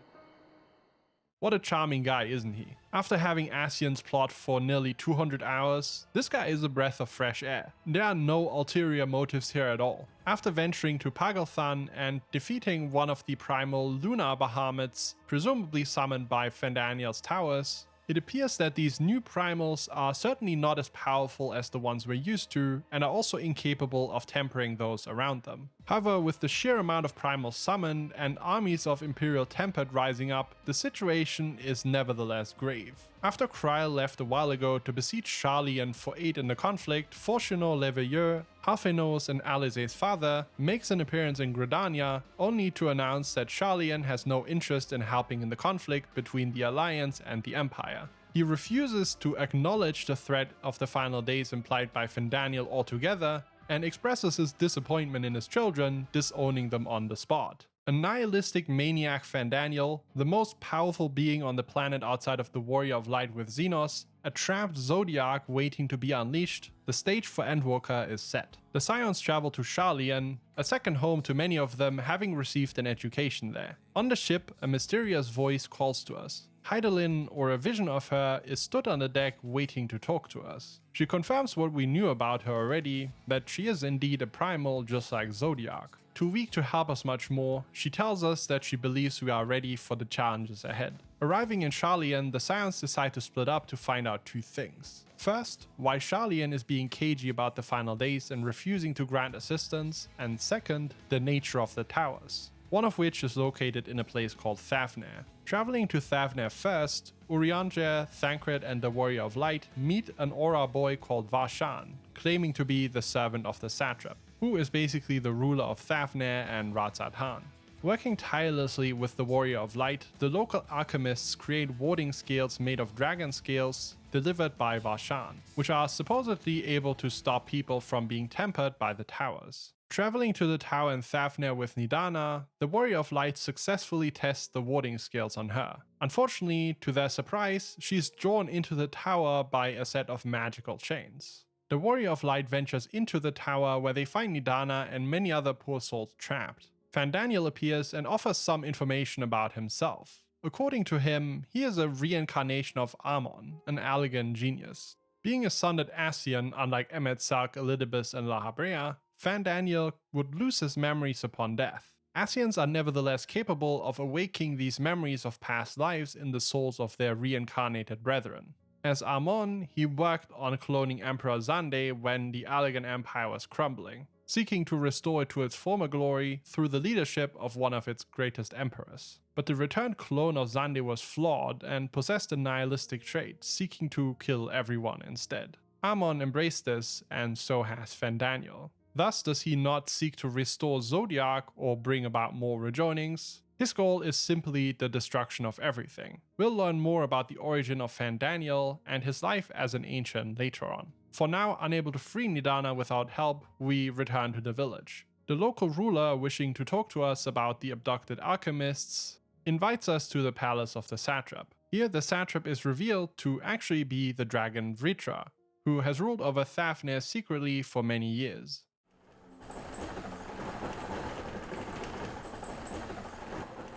What a charming guy, isn't he? After having Ascian's plot for nearly 200 hours, this guy is a breath of fresh air. There are no ulterior motives here at all. After venturing to Pagalthan and defeating one of the primal lunar Bahamutes, presumably summoned by Fandaniel's towers, it appears that these new primals are certainly not as powerful as the ones we're used to, and are also incapable of tempering those around them. However, with the sheer amount of primals summoned and armies of Imperial Tempered rising up, the situation is nevertheless grave. After Kryl left a while ago to besiege Sharlayan for aid in the conflict, Fortunato Leveilleur, Alphonse and Alize's father, makes an appearance in Gridania, only to announce that Sharlayan has no interest in helping in the conflict between the Alliance and the Empire. He refuses to acknowledge the threat of the final days implied by Fandaniel altogether, and expresses his disappointment in his children, disowning them on the spot. A nihilistic maniac Fandaniel, the most powerful being on the planet outside of the Warrior of Light with Xenos, a trapped Zodiac waiting to be unleashed, the stage for Endwalker is set. The Scions travel to Sharlayan, a second home to many of them having received an education there. On the ship, a mysterious voice calls to us. Hydaelyn, or a vision of her, is stood on the deck waiting to talk to us. She confirms what we knew about her already, that she is indeed a primal just like Zodiac. Too weak to help us much more, she tells us that she believes we are ready for the challenges ahead. Arriving in Sharlayan, the Scions decide to split up to find out two things. First, why Sharlayan is being cagey about the final days and refusing to grant assistance, and second, the nature of the towers, one of which is located in a place called Thavnair. Traveling to Thavnair first, Urianger, Thancred and the Warrior of Light meet an Aura boy called Varshan, claiming to be the servant of the satrap, who is basically the ruler of Thavnair and Ratzat-Han. Working tirelessly with the Warrior of Light, the local alchemists create warding scales made of dragon scales delivered by Varshan, which are supposedly able to stop people from being tempered by the towers. Traveling to the tower in Thavnair with Nidana, the Warrior of Light successfully tests the warding scales on her. Unfortunately, to their surprise, she's drawn into the tower by a set of magical chains. The Warrior of Light ventures into the tower where they find Nidana and many other poor souls trapped. Fandaniel appears and offers some information about himself. According to him, he is a reincarnation of Amon, an Allagan genius. Being a son at Ascian, unlike Emmet Sark, Elidibus and La Habrea, Fandaniel would lose his memories upon death. Ascians are nevertheless capable of awaking these memories of past lives in the souls of their reincarnated brethren. As Amon, he worked on cloning Emperor Zande when the Allagan Empire was crumbling, seeking to restore it to its former glory through the leadership of one of its greatest emperors. But the returned clone of Zande was flawed and possessed a nihilistic trait, seeking to kill everyone instead. Amon embraced this, and so has Fandaniel. Thus does he not seek to restore Zodiac or bring about more rejoinings. His goal is simply the destruction of everything. We'll learn more about the origin of Fandaniel and his life as an ancient later on. For now, unable to free Nidana without help, we return to the village. The local ruler, wishing to talk to us about the abducted alchemists, invites us to the palace of the satrap. Here the satrap is revealed to actually be the dragon Vritra, who has ruled over Thavnair secretly for many years.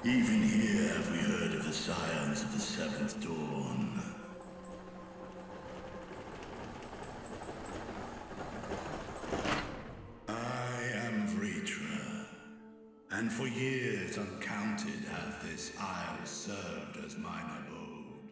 Even here have we heard of the scions of the Seventh Dawn. I am Vritra, and for years uncounted hath this isle served as mine abode.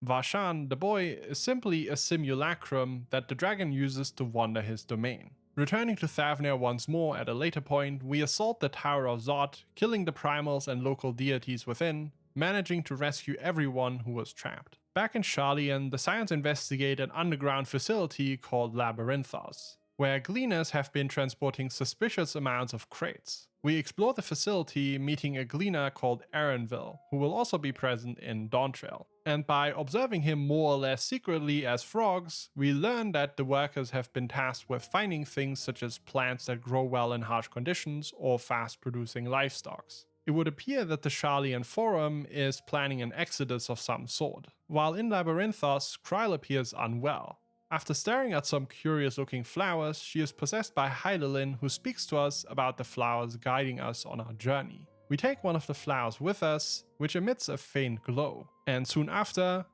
Varshan, the boy, is simply a simulacrum that the dragon uses to wander his domain. Returning to Thavnair once more at a later point, we assault the Tower of Zod, killing the primals and local deities within, managing to rescue everyone who was trapped. Back in Sharlayan, the Scions investigate an underground facility called Labyrinthos, where gleaners have been transporting suspicious amounts of crates. We explore the facility, meeting a gleaner called Aaronville, who will also be present in Dawntrail. And by observing him more or less secretly as frogs, we learn that the workers have been tasked with finding things such as plants that grow well in harsh conditions or fast-producing livestock. It would appear that the Sharlayan Forum is planning an exodus of some sort. While in Labyrinthos, Kryl appears unwell. After staring at some curious looking flowers, she is possessed by Hydaelyn, who speaks to us about the flowers guiding us on our journey. We take one of the flowers with us, which emits a faint glow. And soon after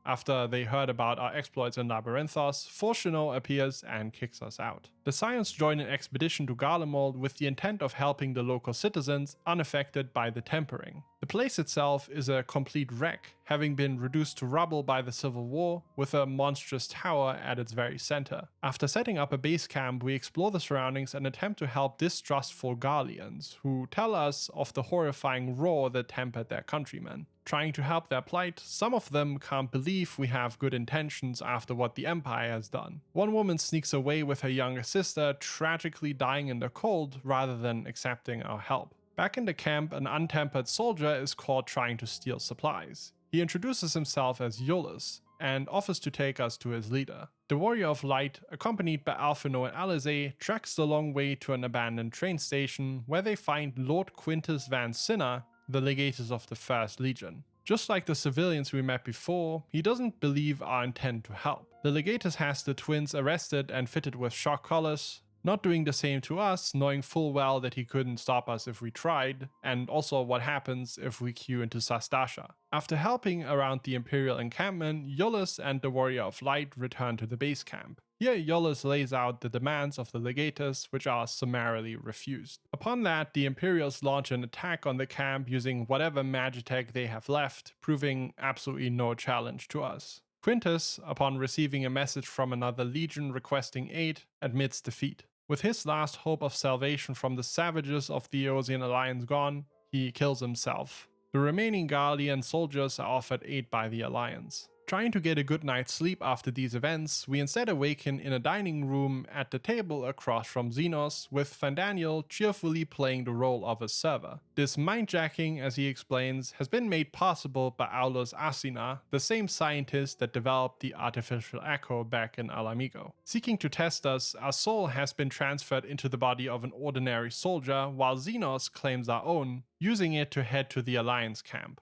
they heard about our exploits in Labyrinthos, Fortuno appears and kicks us out. The Scions join an expedition to Garlemald with the intent of helping the local citizens unaffected by the tempering. The place itself is a complete wreck, having been reduced to rubble by the Civil War, with a monstrous tower at its very center. After setting up a base camp, we explore the surroundings and attempt to help distrustful Garleans, who tell us of the horrifying roar that tempered their countrymen. Trying to help their plight, some of them can't believe we have good intentions after what the Empire has done. One woman sneaks away with her younger sister, tragically dying in the cold rather than accepting our help. Back in the camp, an untempered soldier is caught trying to steal supplies. He introduces himself as Iolus and offers to take us to his leader. The Warrior of Light, accompanied by Alphinaud and Alizé, treks the long way to an abandoned train station where they find Lord Quintus Van Cinna, the legatus of the First Legion. Just like the civilians we met before, he doesn't believe our intent to help. The legatus has the twins arrested and fitted with shock collars, not doing the same to us, knowing full well that he couldn't stop us if we tried, and also what happens if we queue into Sastasha. After helping around the Imperial encampment, Iolus and the Warrior of Light return to the base camp. Here, Iolus lays out the demands of the legatus, which are summarily refused. Upon that, the Imperials launch an attack on the camp using whatever magitech they have left, proving absolutely no challenge to us. Quintus, upon receiving a message from another legion requesting aid, admits defeat. With his last hope of salvation from the savages of the Eosian Alliance gone, he kills himself. The remaining Garlean soldiers are offered aid by the Alliance. Trying to get a good night's sleep after these events, we instead awaken in a dining room at the table across from Xenos, with Fandaniel cheerfully playing the role of a server. This mindjacking, as he explains, has been made possible by Aulus Asina, the same scientist that developed the artificial echo back in Alamigo. Seeking to test us, our soul has been transferred into the body of an ordinary soldier, while Xenos claims our own, using it to head to the Alliance camp.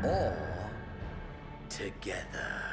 All together.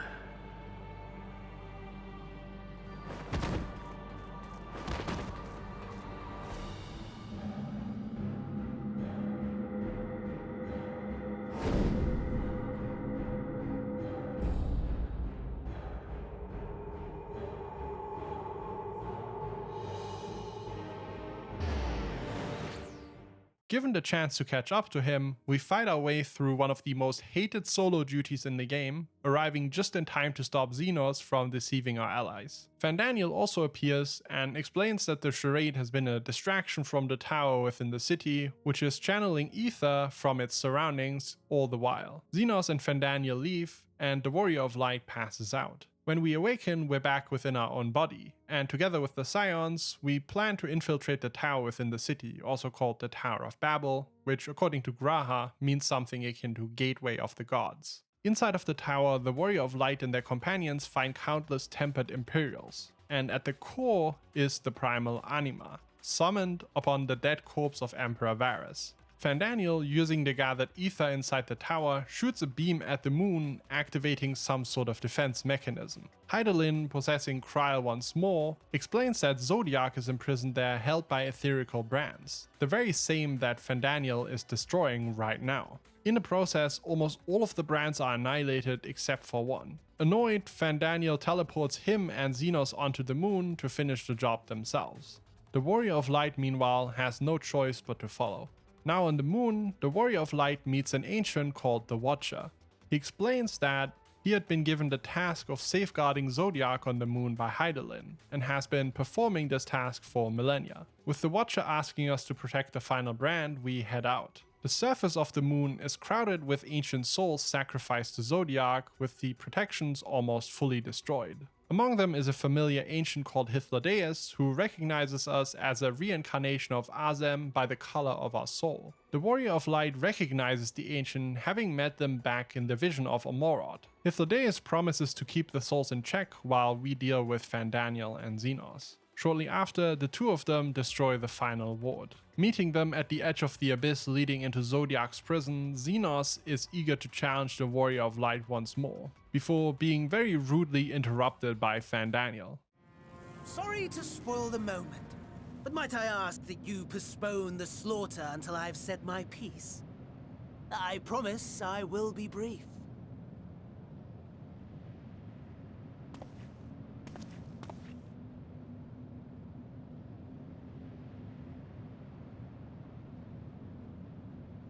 Given the chance to catch up to him, we fight our way through one of the most hated solo duties in the game, arriving just in time to stop Xenos from deceiving our allies. Fandaniel also appears and explains that the charade has been a distraction from the tower within the city, which is channeling ether from its surroundings all the while. Xenos and Fandaniel leave, and the Warrior of Light passes out. When we awaken, we're back within our own body, and together with the Scions, we plan to infiltrate the tower within the city, also called the Tower of Babel, which according to Graha means something akin to Gateway of the Gods. Inside of the tower, the Warrior of Light and their companions find countless tempered Imperials, and at the core is the Primal Anima, summoned upon the dead corpse of Emperor Varus. Fandaniel, using the gathered ether inside the tower, shoots a beam at the moon, activating some sort of defense mechanism. Hydaelyn, possessing Kryl once more, explains that Zodiac is imprisoned there, held by etherical brands, the very same that Fandaniel is destroying right now. In the process, almost all of the brands are annihilated except for one. Annoyed, Fandaniel teleports him and Xenos onto the moon to finish the job themselves. The Warrior of Light, meanwhile, has no choice but to follow. Now on the moon, the Warrior of Light meets an ancient called the Watcher. He explains that he had been given the task of safeguarding Zodiac on the moon by Hydaelyn, and has been performing this task for millennia. With the Watcher asking us to protect the final brand, we head out. The surface of the moon is crowded with ancient souls sacrificed to Zodiac, with the protections almost fully destroyed. Among them is a familiar ancient called Hythlodaeus, who recognizes us as a reincarnation of Azem by the color of our soul. The Warrior of Light recognizes the ancient, having met them back in the vision of Omorod. Hythlodaeus promises to keep the souls in check while we deal with Fandaniel and Xenos. Shortly after, the two of them destroy the final ward. Meeting them at the edge of the abyss leading into Zodiac's prison, Xenos is eager to challenge the Warrior of Light once more, before being very rudely interrupted by Fandaniel. Sorry to spoil the moment, but might I ask that you postpone the slaughter until I've said my piece? I promise I will be brief.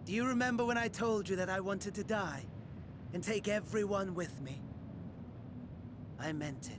Do you remember when I told you that I wanted to die and take everyone with me? I meant it.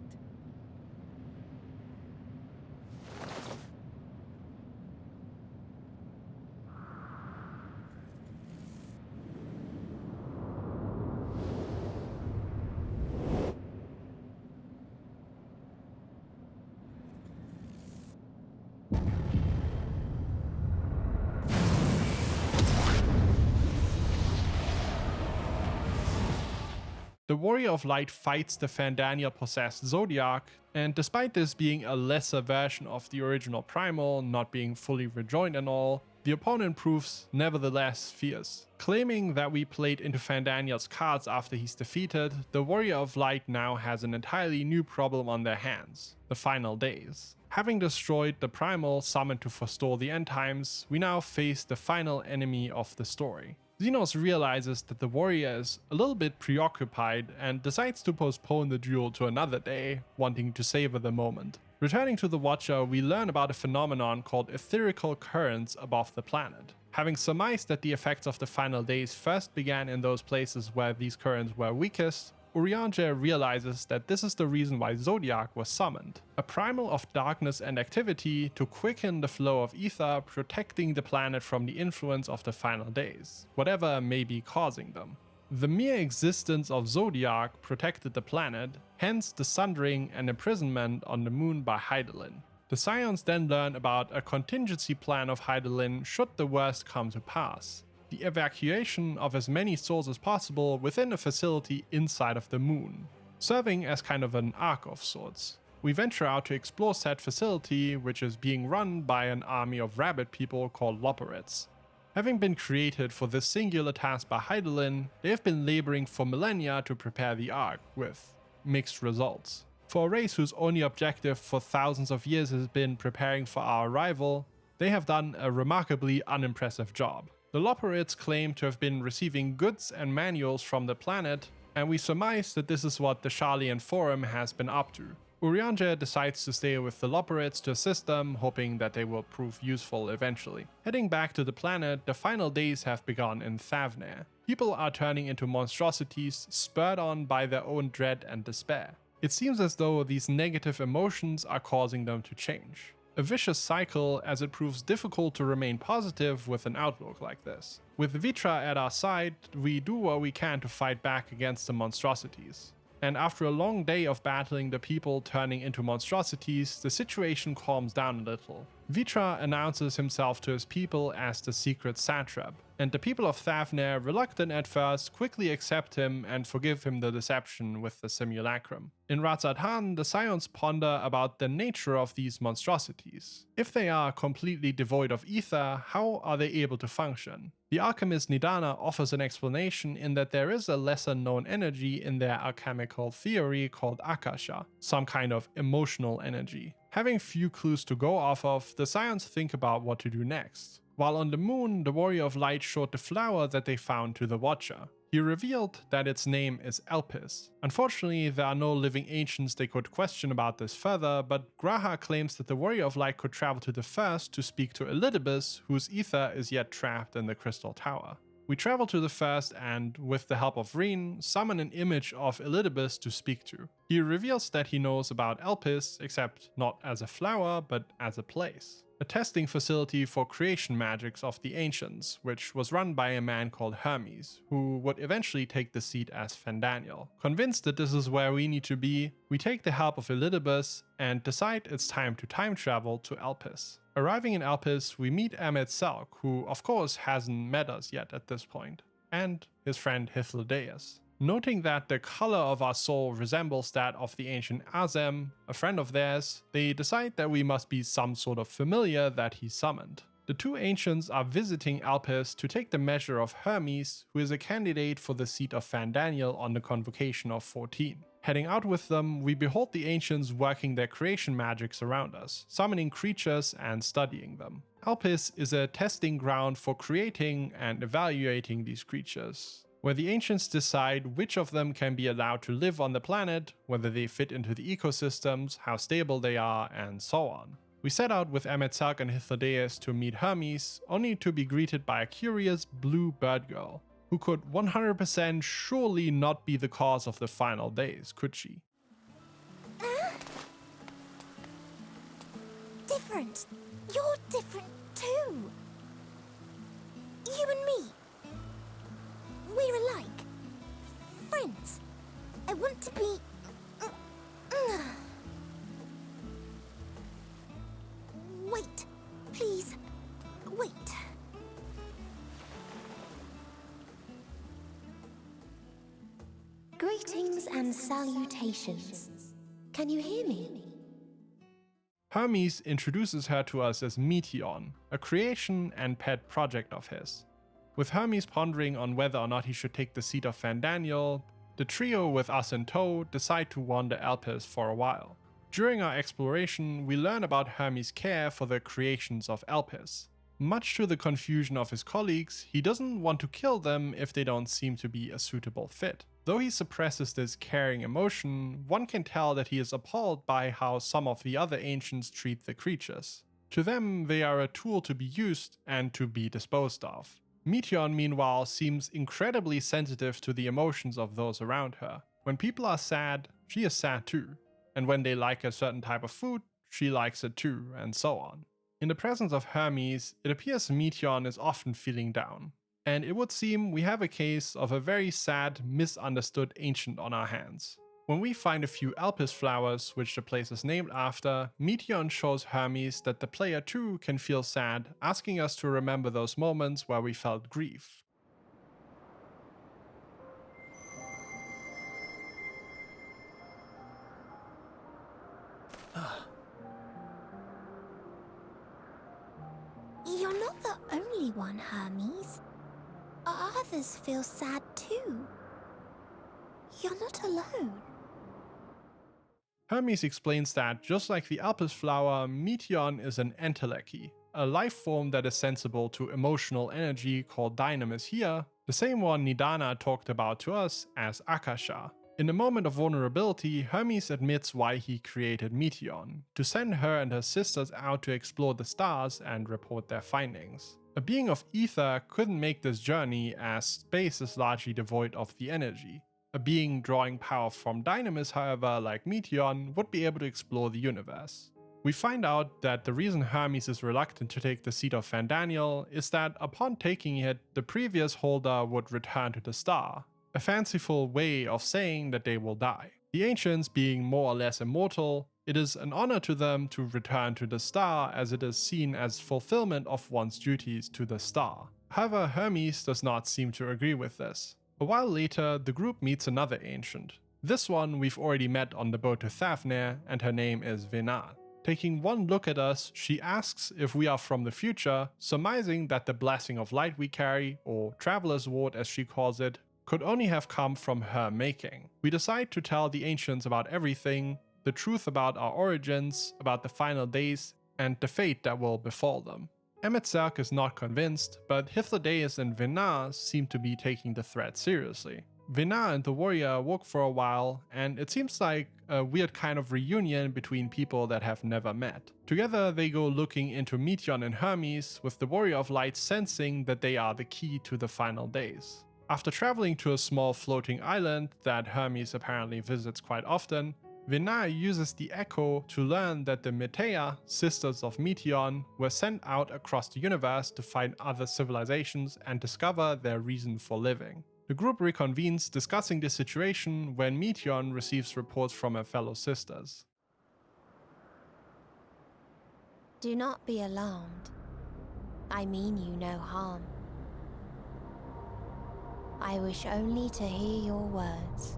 The Warrior of Light fights the Fandaniel-possessed Zodiac, and despite this being a lesser version of the original Primal, not being fully rejoined and all, the opponent proves nevertheless fierce. Claiming that we played into Fandaniel's cards after he's defeated, the Warrior of Light now has an entirely new problem on their hands: the final days. Having destroyed the Primal summoned to forestall the end times, we now face the final enemy of the story. Xenos realizes that the warrior is a little bit preoccupied and decides to postpone the duel to another day, wanting to savor the moment. Returning to the Watcher, we learn about a phenomenon called etherical currents above the planet. Having surmised that the effects of the final days first began in those places where these currents were weakest, Urianger realizes that this is the reason why Zodiac was summoned, a primal of darkness and activity to quicken the flow of ether, protecting the planet from the influence of the final days, whatever may be causing them. The mere existence of Zodiac protected the planet, hence the sundering and imprisonment on the moon by Hydaelyn. The Scions then learn about a contingency plan of Hydaelyn should the worst come to pass: the evacuation of as many souls as possible within a facility inside of the moon, serving as kind of an ark of sorts. We venture out to explore said facility, which is being run by an army of rabbit people called Loporrits. Having been created for this singular task by Hydaelyn, they have been laboring for millennia to prepare the ark, with mixed results. For a race whose only objective for thousands of years has been preparing for our arrival, they have done a remarkably unimpressive job. The Loporrits claim to have been receiving goods and manuals from the planet, and we surmise that this is what the Sharlayan Forum has been up to. Urianger decides to stay with the Loporrits to assist them, hoping that they will prove useful eventually. Heading back to the planet, the final days have begun in Thavnair. People are turning into monstrosities, spurred on by their own dread and despair. It seems as though these negative emotions are causing them to change. A vicious cycle, as it proves difficult to remain positive with an outlook like this. With Vitra at our side, we do what we can to fight back against the monstrosities. And after a long day of battling the people turning into monstrosities, the situation calms down a little. Vitra announces himself to his people as the secret satrap, and the people of Thavnair, reluctant at first, quickly accept him and forgive him the deception with the simulacrum. In Razadhan, the Scions ponder about the nature of these monstrosities. If they are completely devoid of ether, how are they able to function? The alchemist Nidana offers an explanation in that there is a lesser known energy in their alchemical theory called Akasha, some kind of emotional energy. Having few clues to go off of, the Scions think about what to do next. While on the moon, the Warrior of Light showed the flower that they found to the Watcher. He revealed that its name is Elpis. Unfortunately, there are no living ancients they could question about this further, but Graha claims that the Warrior of Light could travel to the First to speak to Elidibus, whose ether is yet trapped in the Crystal Tower. We travel to the First and, with the help of Reen, summon an image of Elidibus to speak to. He reveals that he knows about Elpis, except not as a flower, but as a place. A testing facility for creation magics of the Ancients, which was run by a man called Hermes, who would eventually take the seat as Fandaniel. Convinced that this is where we need to be, we take the help of Elidibus and decide it's time to time travel to Elpis. Arriving in Elpis, we meet Ahmed Selk, who of course hasn't met us yet at this point, and his friend Hythlodaeus. Noting that the color of our soul resembles that of the ancient Azem, a friend of theirs, they decide that we must be some sort of familiar that he summoned. The two ancients are visiting Alpes to take the measure of Hermes, who is a candidate for the seat of Fandaniel on the Convocation of 14. Heading out with them, we behold the ancients working their creation magics around us, summoning creatures and studying them. Alpes is a testing ground for creating and evaluating these creatures, where the ancients decide which of them can be allowed to live on the planet, whether they fit into the ecosystems, how stable they are, and so on. We set out with Emetzark and Hythlodaeus to meet Hermes, only to be greeted by a curious blue bird girl, who could 100% surely not be the cause of the final days, could she? Different. You're different too. You and me. We're alike. Friends. I want to be... Wait. Please. Wait. Greetings and salutations. Can you hear me? Hermes introduces her to us as Meteon, a creation and pet project of his. With Hermes pondering on whether or not he should take the seat of Fandaniel, the trio with us in tow decide to wander Alpes for a while. During our exploration, we learn about Hermes' care for the creations of Alpes. Much to the confusion of his colleagues, he doesn't want to kill them if they don't seem to be a suitable fit. Though he suppresses this caring emotion, one can tell that he is appalled by how some of the other ancients treat the creatures. To them, they are a tool to be used and to be disposed of. Meteon, meanwhile, seems incredibly sensitive to the emotions of those around her. When people are sad, she is sad too. And when they like a certain type of food, she likes it too, and so on. In the presence of Hermes, it appears Meteon is often feeling down. And it would seem we have a case of a very sad, misunderstood ancient on our hands. When we find a few Alpes flowers, which the place is named after, Meteon shows Hermes that the player too can feel sad, asking us to remember those moments where we felt grief. You're not the only one, Hermes. Others feel sad too. You're not alone. Hermes explains that, just like the Alpes flower, Meteon is an entelechy, a life form that is sensible to emotional energy called dynamis here, the same one Nidana talked about to us as Akasha. In a moment of vulnerability, Hermes admits why he created Meteon, to send her and her sisters out to explore the stars and report their findings. A being of ether couldn't make this journey, as space is largely devoid of the energy. A being drawing power from dynamis, however, like Meteon, would be able to explore the universe. We find out that the reason Hermes is reluctant to take the seat of Fandaniel is that upon taking it, the previous holder would return to the star, a fanciful way of saying that they will die. The ancients being more or less immortal, it is an honor to them to return to the star, as it is seen as fulfillment of one's duties to the star. However, Hermes does not seem to agree with this. A while later, the group meets another ancient. This one we've already met on the boat to Thafnir, and her name is Venat. Taking one look at us, she asks if we are from the future, surmising that the blessing of light we carry, or Traveler's Ward as she calls it, could only have come from her making. We decide to tell the ancients about everything, the truth about our origins, about the final days, and the fate that will befall them. Emetzark is not convinced, but Hythlodaeus and Venat seem to be taking the threat seriously. Venat and the warrior walk for a while, and it seems like a weird kind of reunion between people that have never met. Together they go looking into Meteon and Hermes, with the warrior of light sensing that they are the key to the final days. After traveling to a small floating island that Hermes apparently visits quite often, Venat uses the Echo to learn that the Metea, sisters of Meteon, were sent out across the universe to find other civilizations and discover their reason for living. The group reconvenes, discussing the situation when Meteon receives reports from her fellow sisters. Do not be alarmed. I mean you no harm. I wish only to hear your words,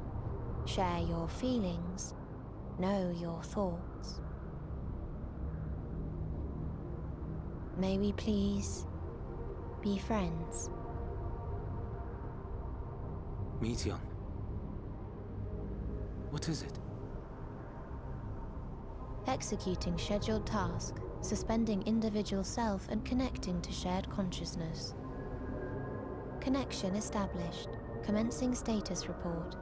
share your feelings, know your thoughts. May we please be friends? Meteion. What is it? Executing scheduled task, suspending individual self and connecting to shared consciousness. Connection established. Commencing status report.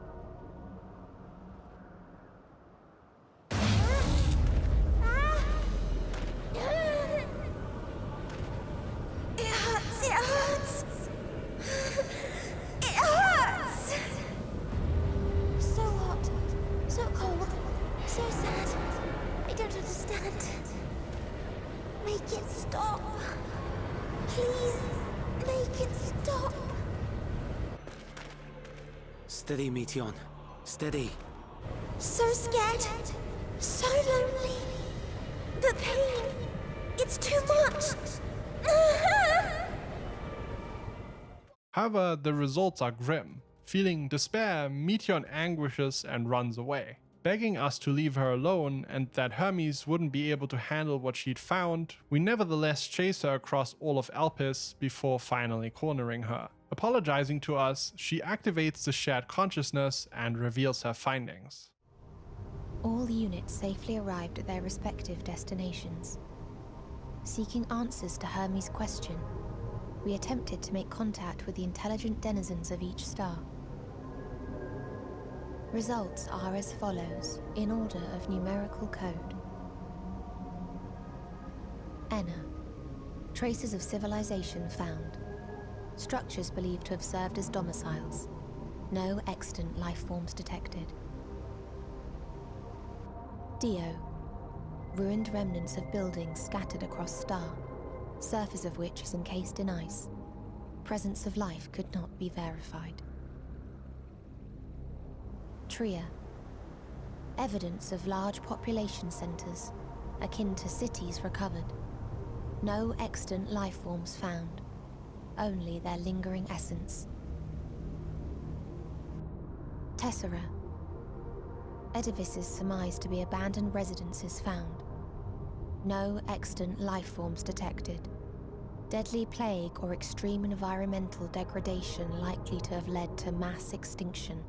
Steady, Meteion. Steady. So scared. So lonely. The pain. It's too much. However, the results are grim. Feeling despair, Meteion anguishes and runs away, begging us to leave her alone and that Hermes wouldn't be able to handle what she'd found. We nevertheless chase her across all of Elpis before finally cornering her. Apologizing to us, she activates the shared consciousness and reveals her findings. All units safely arrived at their respective destinations. Seeking answers to Hermes' question, we attempted to make contact with the intelligent denizens of each star. Results are as follows, in order of numerical code. Enna. Traces of civilization found. Structures believed to have served as domiciles. No extant life forms detected. Dio. Ruined remnants of buildings scattered across star, surface of which is encased in ice. Presence of life could not be verified. Tria. Evidence of large population centers, akin to cities recovered. No extant life forms found. Only their lingering essence. Tessera. Edifices surmised to be abandoned residences found. No extant life forms detected. Deadly plague or extreme environmental degradation likely to have led to mass extinction.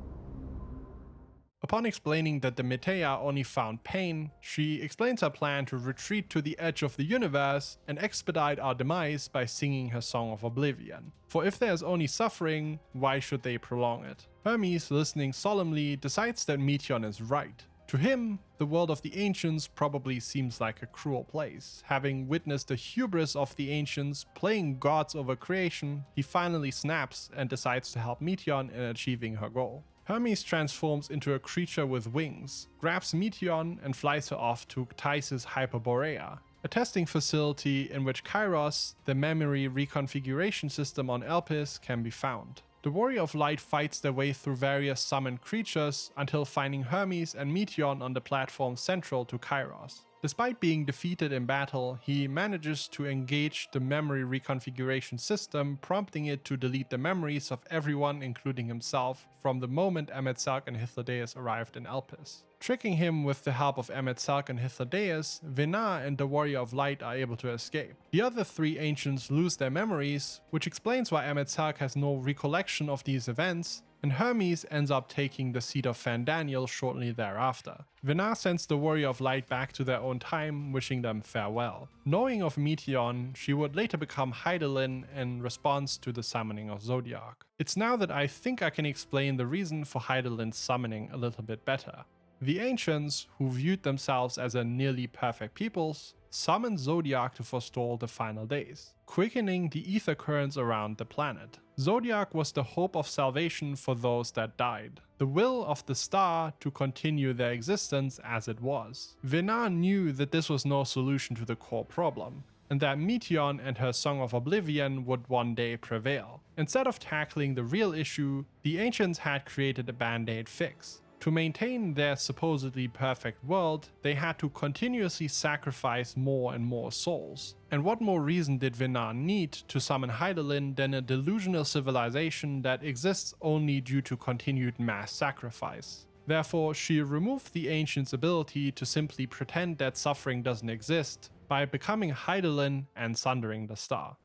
Upon explaining that the Metea only found pain, she explains her plan to retreat to the edge of the universe and expedite our demise by singing her Song of Oblivion. For if there is only suffering, why should they prolong it? Hermes, listening solemnly, decides that Meteion is right. To him, the world of the Ancients probably seems like a cruel place. Having witnessed the hubris of the Ancients playing gods over creation, he finally snaps and decides to help Meteion in achieving her goal. Hermes transforms into a creature with wings, grabs Meteion and flies her off to Cteisis Hyperborea, a testing facility in which Kairos, the memory reconfiguration system on Elpis, can be found. The Warrior of Light fights their way through various summoned creatures until finding Hermes and Meteion on the platform central to Kairos. Despite being defeated in battle, he manages to engage the memory reconfiguration system, prompting it to delete the memories of everyone, including himself, from the moment Emet-Selch and Hythlodaeus arrived in Elpis. Tricking him with the help of Emet-Selch and Hythlodaeus, Venar and the Warrior of Light are able to escape. The other three ancients lose their memories, which explains why Emet-Selch has no recollection of these events, and Hermes ends up taking the seat of Fandaniel shortly thereafter. Venar sends the Warrior of Light back to their own time, wishing them farewell. Knowing of Meteion, she would later become Hydaelyn in response to the summoning of Zodiac. It's now that I think I can explain the reason for Hydaelyn's summoning a little bit better. The Ancients, who viewed themselves as a nearly perfect peoples, summoned Zodiac to forestall the final days, quickening the ether currents around the planet. Zodiac was the hope of salvation for those that died, the will of the star to continue their existence as it was. Venar knew that this was no solution to the core problem, and that Meteion and her Song of Oblivion would one day prevail. Instead of tackling the real issue, the Ancients had created a band-aid fix. To maintain their supposedly perfect world, they had to continuously sacrifice more and more souls. And what more reason did Vinar need to summon Hydaelyn than a delusional civilization that exists only due to continued mass sacrifice? Therefore, she removed the Ancient's ability to simply pretend that suffering doesn't exist by becoming Hydaelyn and sundering the star.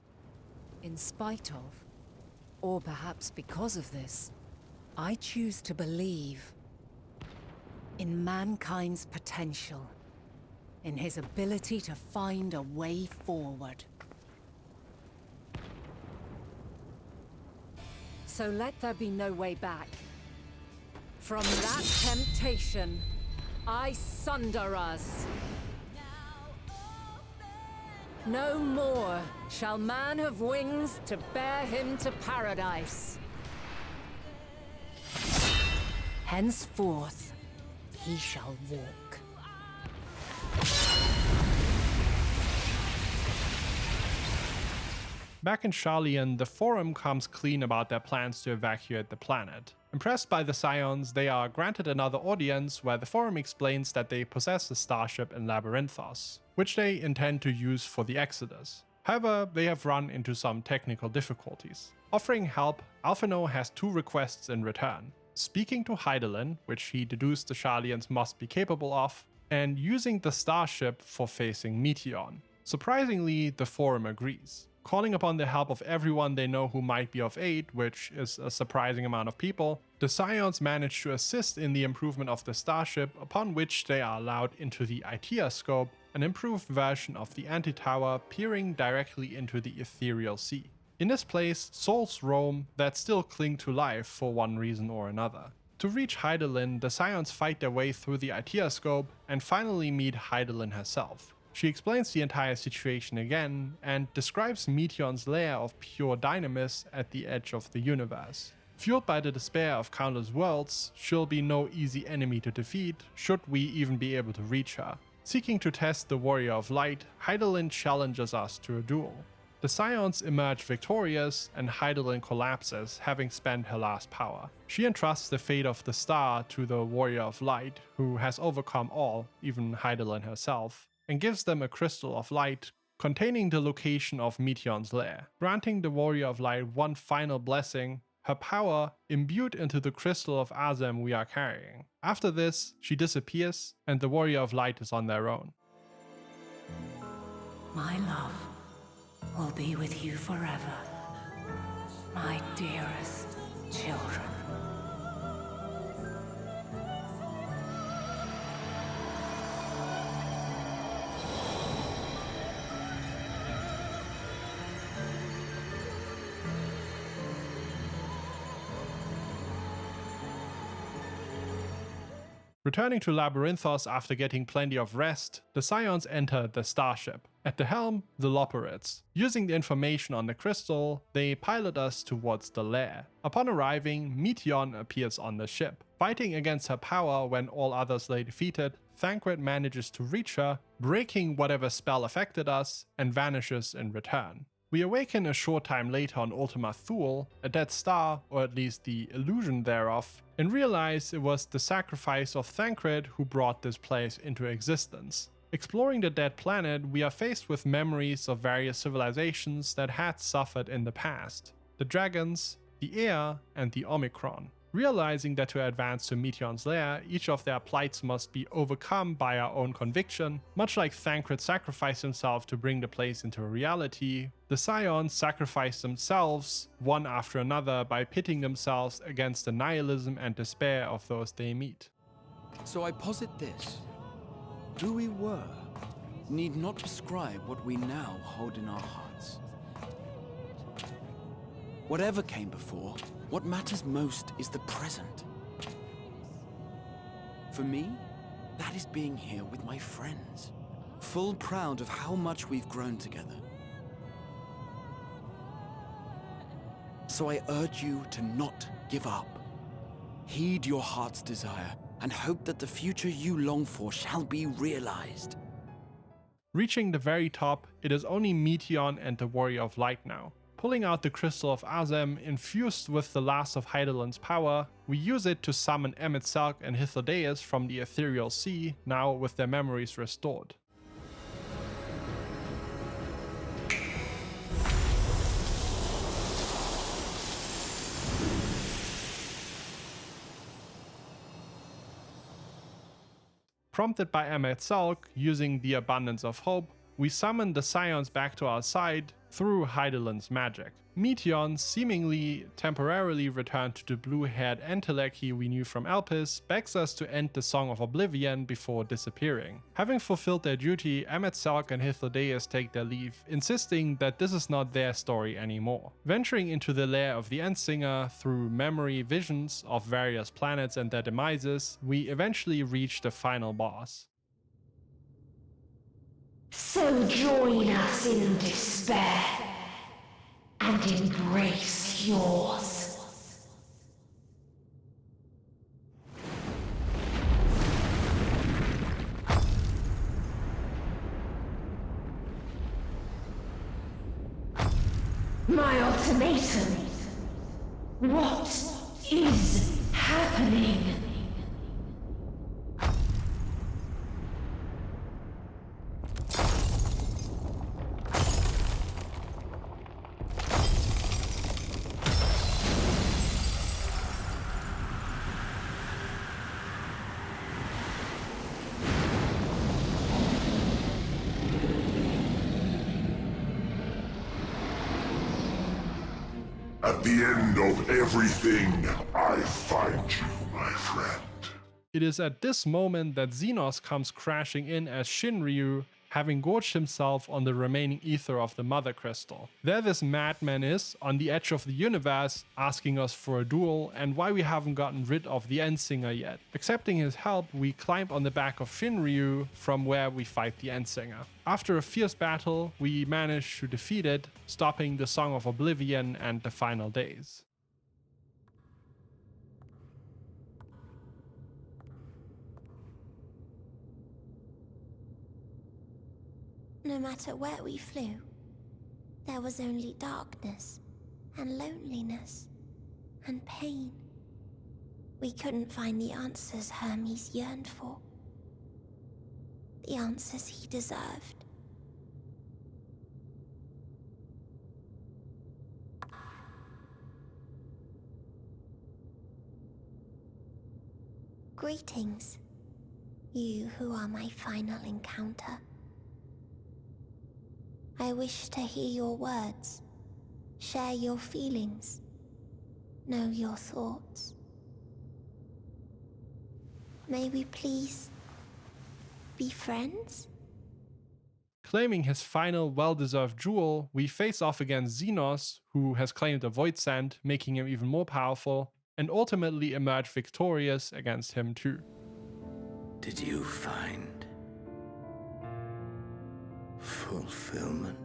In spite of, or perhaps because of this, I choose to believe in mankind's potential, in his ability to find a way forward. So let there be no way back. From that temptation, I sunder us. No more shall man have wings to bear him to paradise. Henceforth, he shall walk. Back in Sharlayan, the Forum comes clean about their plans to evacuate the planet. Impressed by the Scions, they are granted another audience where the Forum explains that they possess a starship in Labyrinthos, which they intend to use for the Exodus. However, they have run into some technical difficulties. Offering help, Alphinaud has two requests in return: speaking to Hydaelyn, which he deduced the Sharlayans must be capable of, and using the starship for facing Meteion. Surprisingly, the Forum agrees. Calling upon the help of everyone they know who might be of aid, which is a surprising amount of people, the Scions manage to assist in the improvement of the starship, upon which they are allowed into the Itea scope, an improved version of the anti-tower peering directly into the ethereal sea. In this place, souls roam that still cling to life for one reason or another. To reach Hydaelyn, the Scions fight their way through the Itea scope and finally meet Hydaelyn herself. She explains the entire situation again and describes Meteion's lair of pure dynamis at the edge of the universe. Fueled by the despair of countless worlds, she'll be no easy enemy to defeat, should we even be able to reach her. Seeking to test the Warrior of Light, Hydaelyn challenges us to a duel. The Scions emerge victorious and Hydaelyn collapses, having spent her last power. She entrusts the fate of the star to the Warrior of Light, who has overcome all, even Hydaelyn herself, and gives them a crystal of light containing the location of Meteion's lair, granting the Warrior of Light one final blessing, her power imbued into the crystal of Azem we are carrying. After this, she disappears and the Warrior of Light is on their own. My love will be with you forever, my dearest children. Returning to Labyrinthos after getting plenty of rest, the Scions enter the starship. At the helm, the Loperids. Using the information on the crystal, they pilot us towards the lair. Upon arriving, Meteion appears on the ship. Fighting against her power when all others lay defeated, Thancred manages to reach her, breaking whatever spell affected us, and vanishes in return. We awaken a short time later on Ultima Thule, a dead star, or at least the illusion thereof, and realize it was the sacrifice of Thancred who brought this place into existence. Exploring the dead planet, we are faced with memories of various civilizations that had suffered in the past. The dragons, the air, and the Omicron. Realizing that to advance to Meteion's lair, each of their plights must be overcome by our own conviction, much like Thancred sacrificed himself to bring the place into reality, the Scions sacrifice themselves, one after another, by pitting themselves against the nihilism and despair of those they meet. So I posit this. Who we were need not describe what we now hold in our hearts. Whatever came before, what matters most is the present. For me, that is being here with my friends, full proud of how much we've grown together. So I urge you to not give up. Heed your heart's desire and hope that the future you long for shall be realized. Reaching the very top, it is only Meteion and the Warrior of Light now. Pulling out the Crystal of Azem, infused with the last of Hydaelyn's power, we use it to summon Emet-Selch and Hythlodaeus from the Ethereal Sea, now with their memories restored. Prompted by Emet-Selch, using the Abundance of Hope, we summon the Scions back to our side through Hydaelyn's magic. Meteion seemingly temporarily returned to the blue-haired Entelechy we knew from Elpis, begs us to end the Song of Oblivion before disappearing. Having fulfilled their duty, Emet-Selch and Hythlodaeus take their leave, insisting that this is not their story anymore. Venturing into the lair of the Endsinger through memory visions of various planets and their demises, we eventually reach the final boss. So join us in despair and embrace yours. My ultimatum. What is happening? At the end of everything, I find you, my friend. It is at this moment that Xenos comes crashing in as Shinryu, having gorged himself on the remaining ether of the Mother Crystal. There this madman is, on the edge of the universe, asking us for a duel and why we haven't gotten rid of the Endsinger yet. Accepting his help, we climb on the back of Shinryu, from where we fight the Endsinger. After a fierce battle, we manage to defeat it, stopping the Song of Oblivion and the final days. No matter where we flew, there was only darkness and loneliness and pain. We couldn't find the answers Hermes yearned for, the answers he deserved. Greetings, you who are my final encounter. I wish to hear your words, share your feelings, know your thoughts. May we please be friends? Claiming his final well-deserved jewel, we face off against Xenos, who has claimed a Void Sand, making him even more powerful, and ultimately emerge victorious against him too. Did you find fulfillment?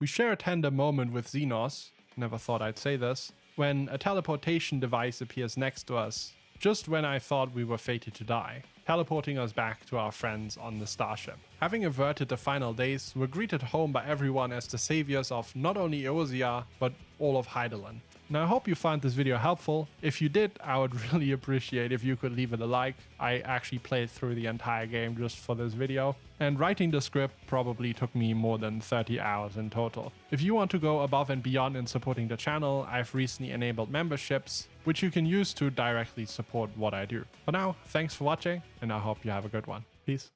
We share a tender moment with Xenos, never thought I'd say this, when a teleportation device appears next to us, just when I thought we were fated to die, teleporting us back to our friends on the starship. Having averted the final days, we're greeted home by everyone as the saviors of not only Eorzea, but all of Hydaelyn. Now I hope you found this video helpful. If you did, I would really appreciate if you could leave it a like. I actually played through the entire game just for this video, and writing the script probably took me more than 30 hours in total. If you want to go above and beyond in supporting the channel, I've recently enabled memberships, which you can use to directly support what I do. For now, thanks for watching, and I hope you have a good one. Peace.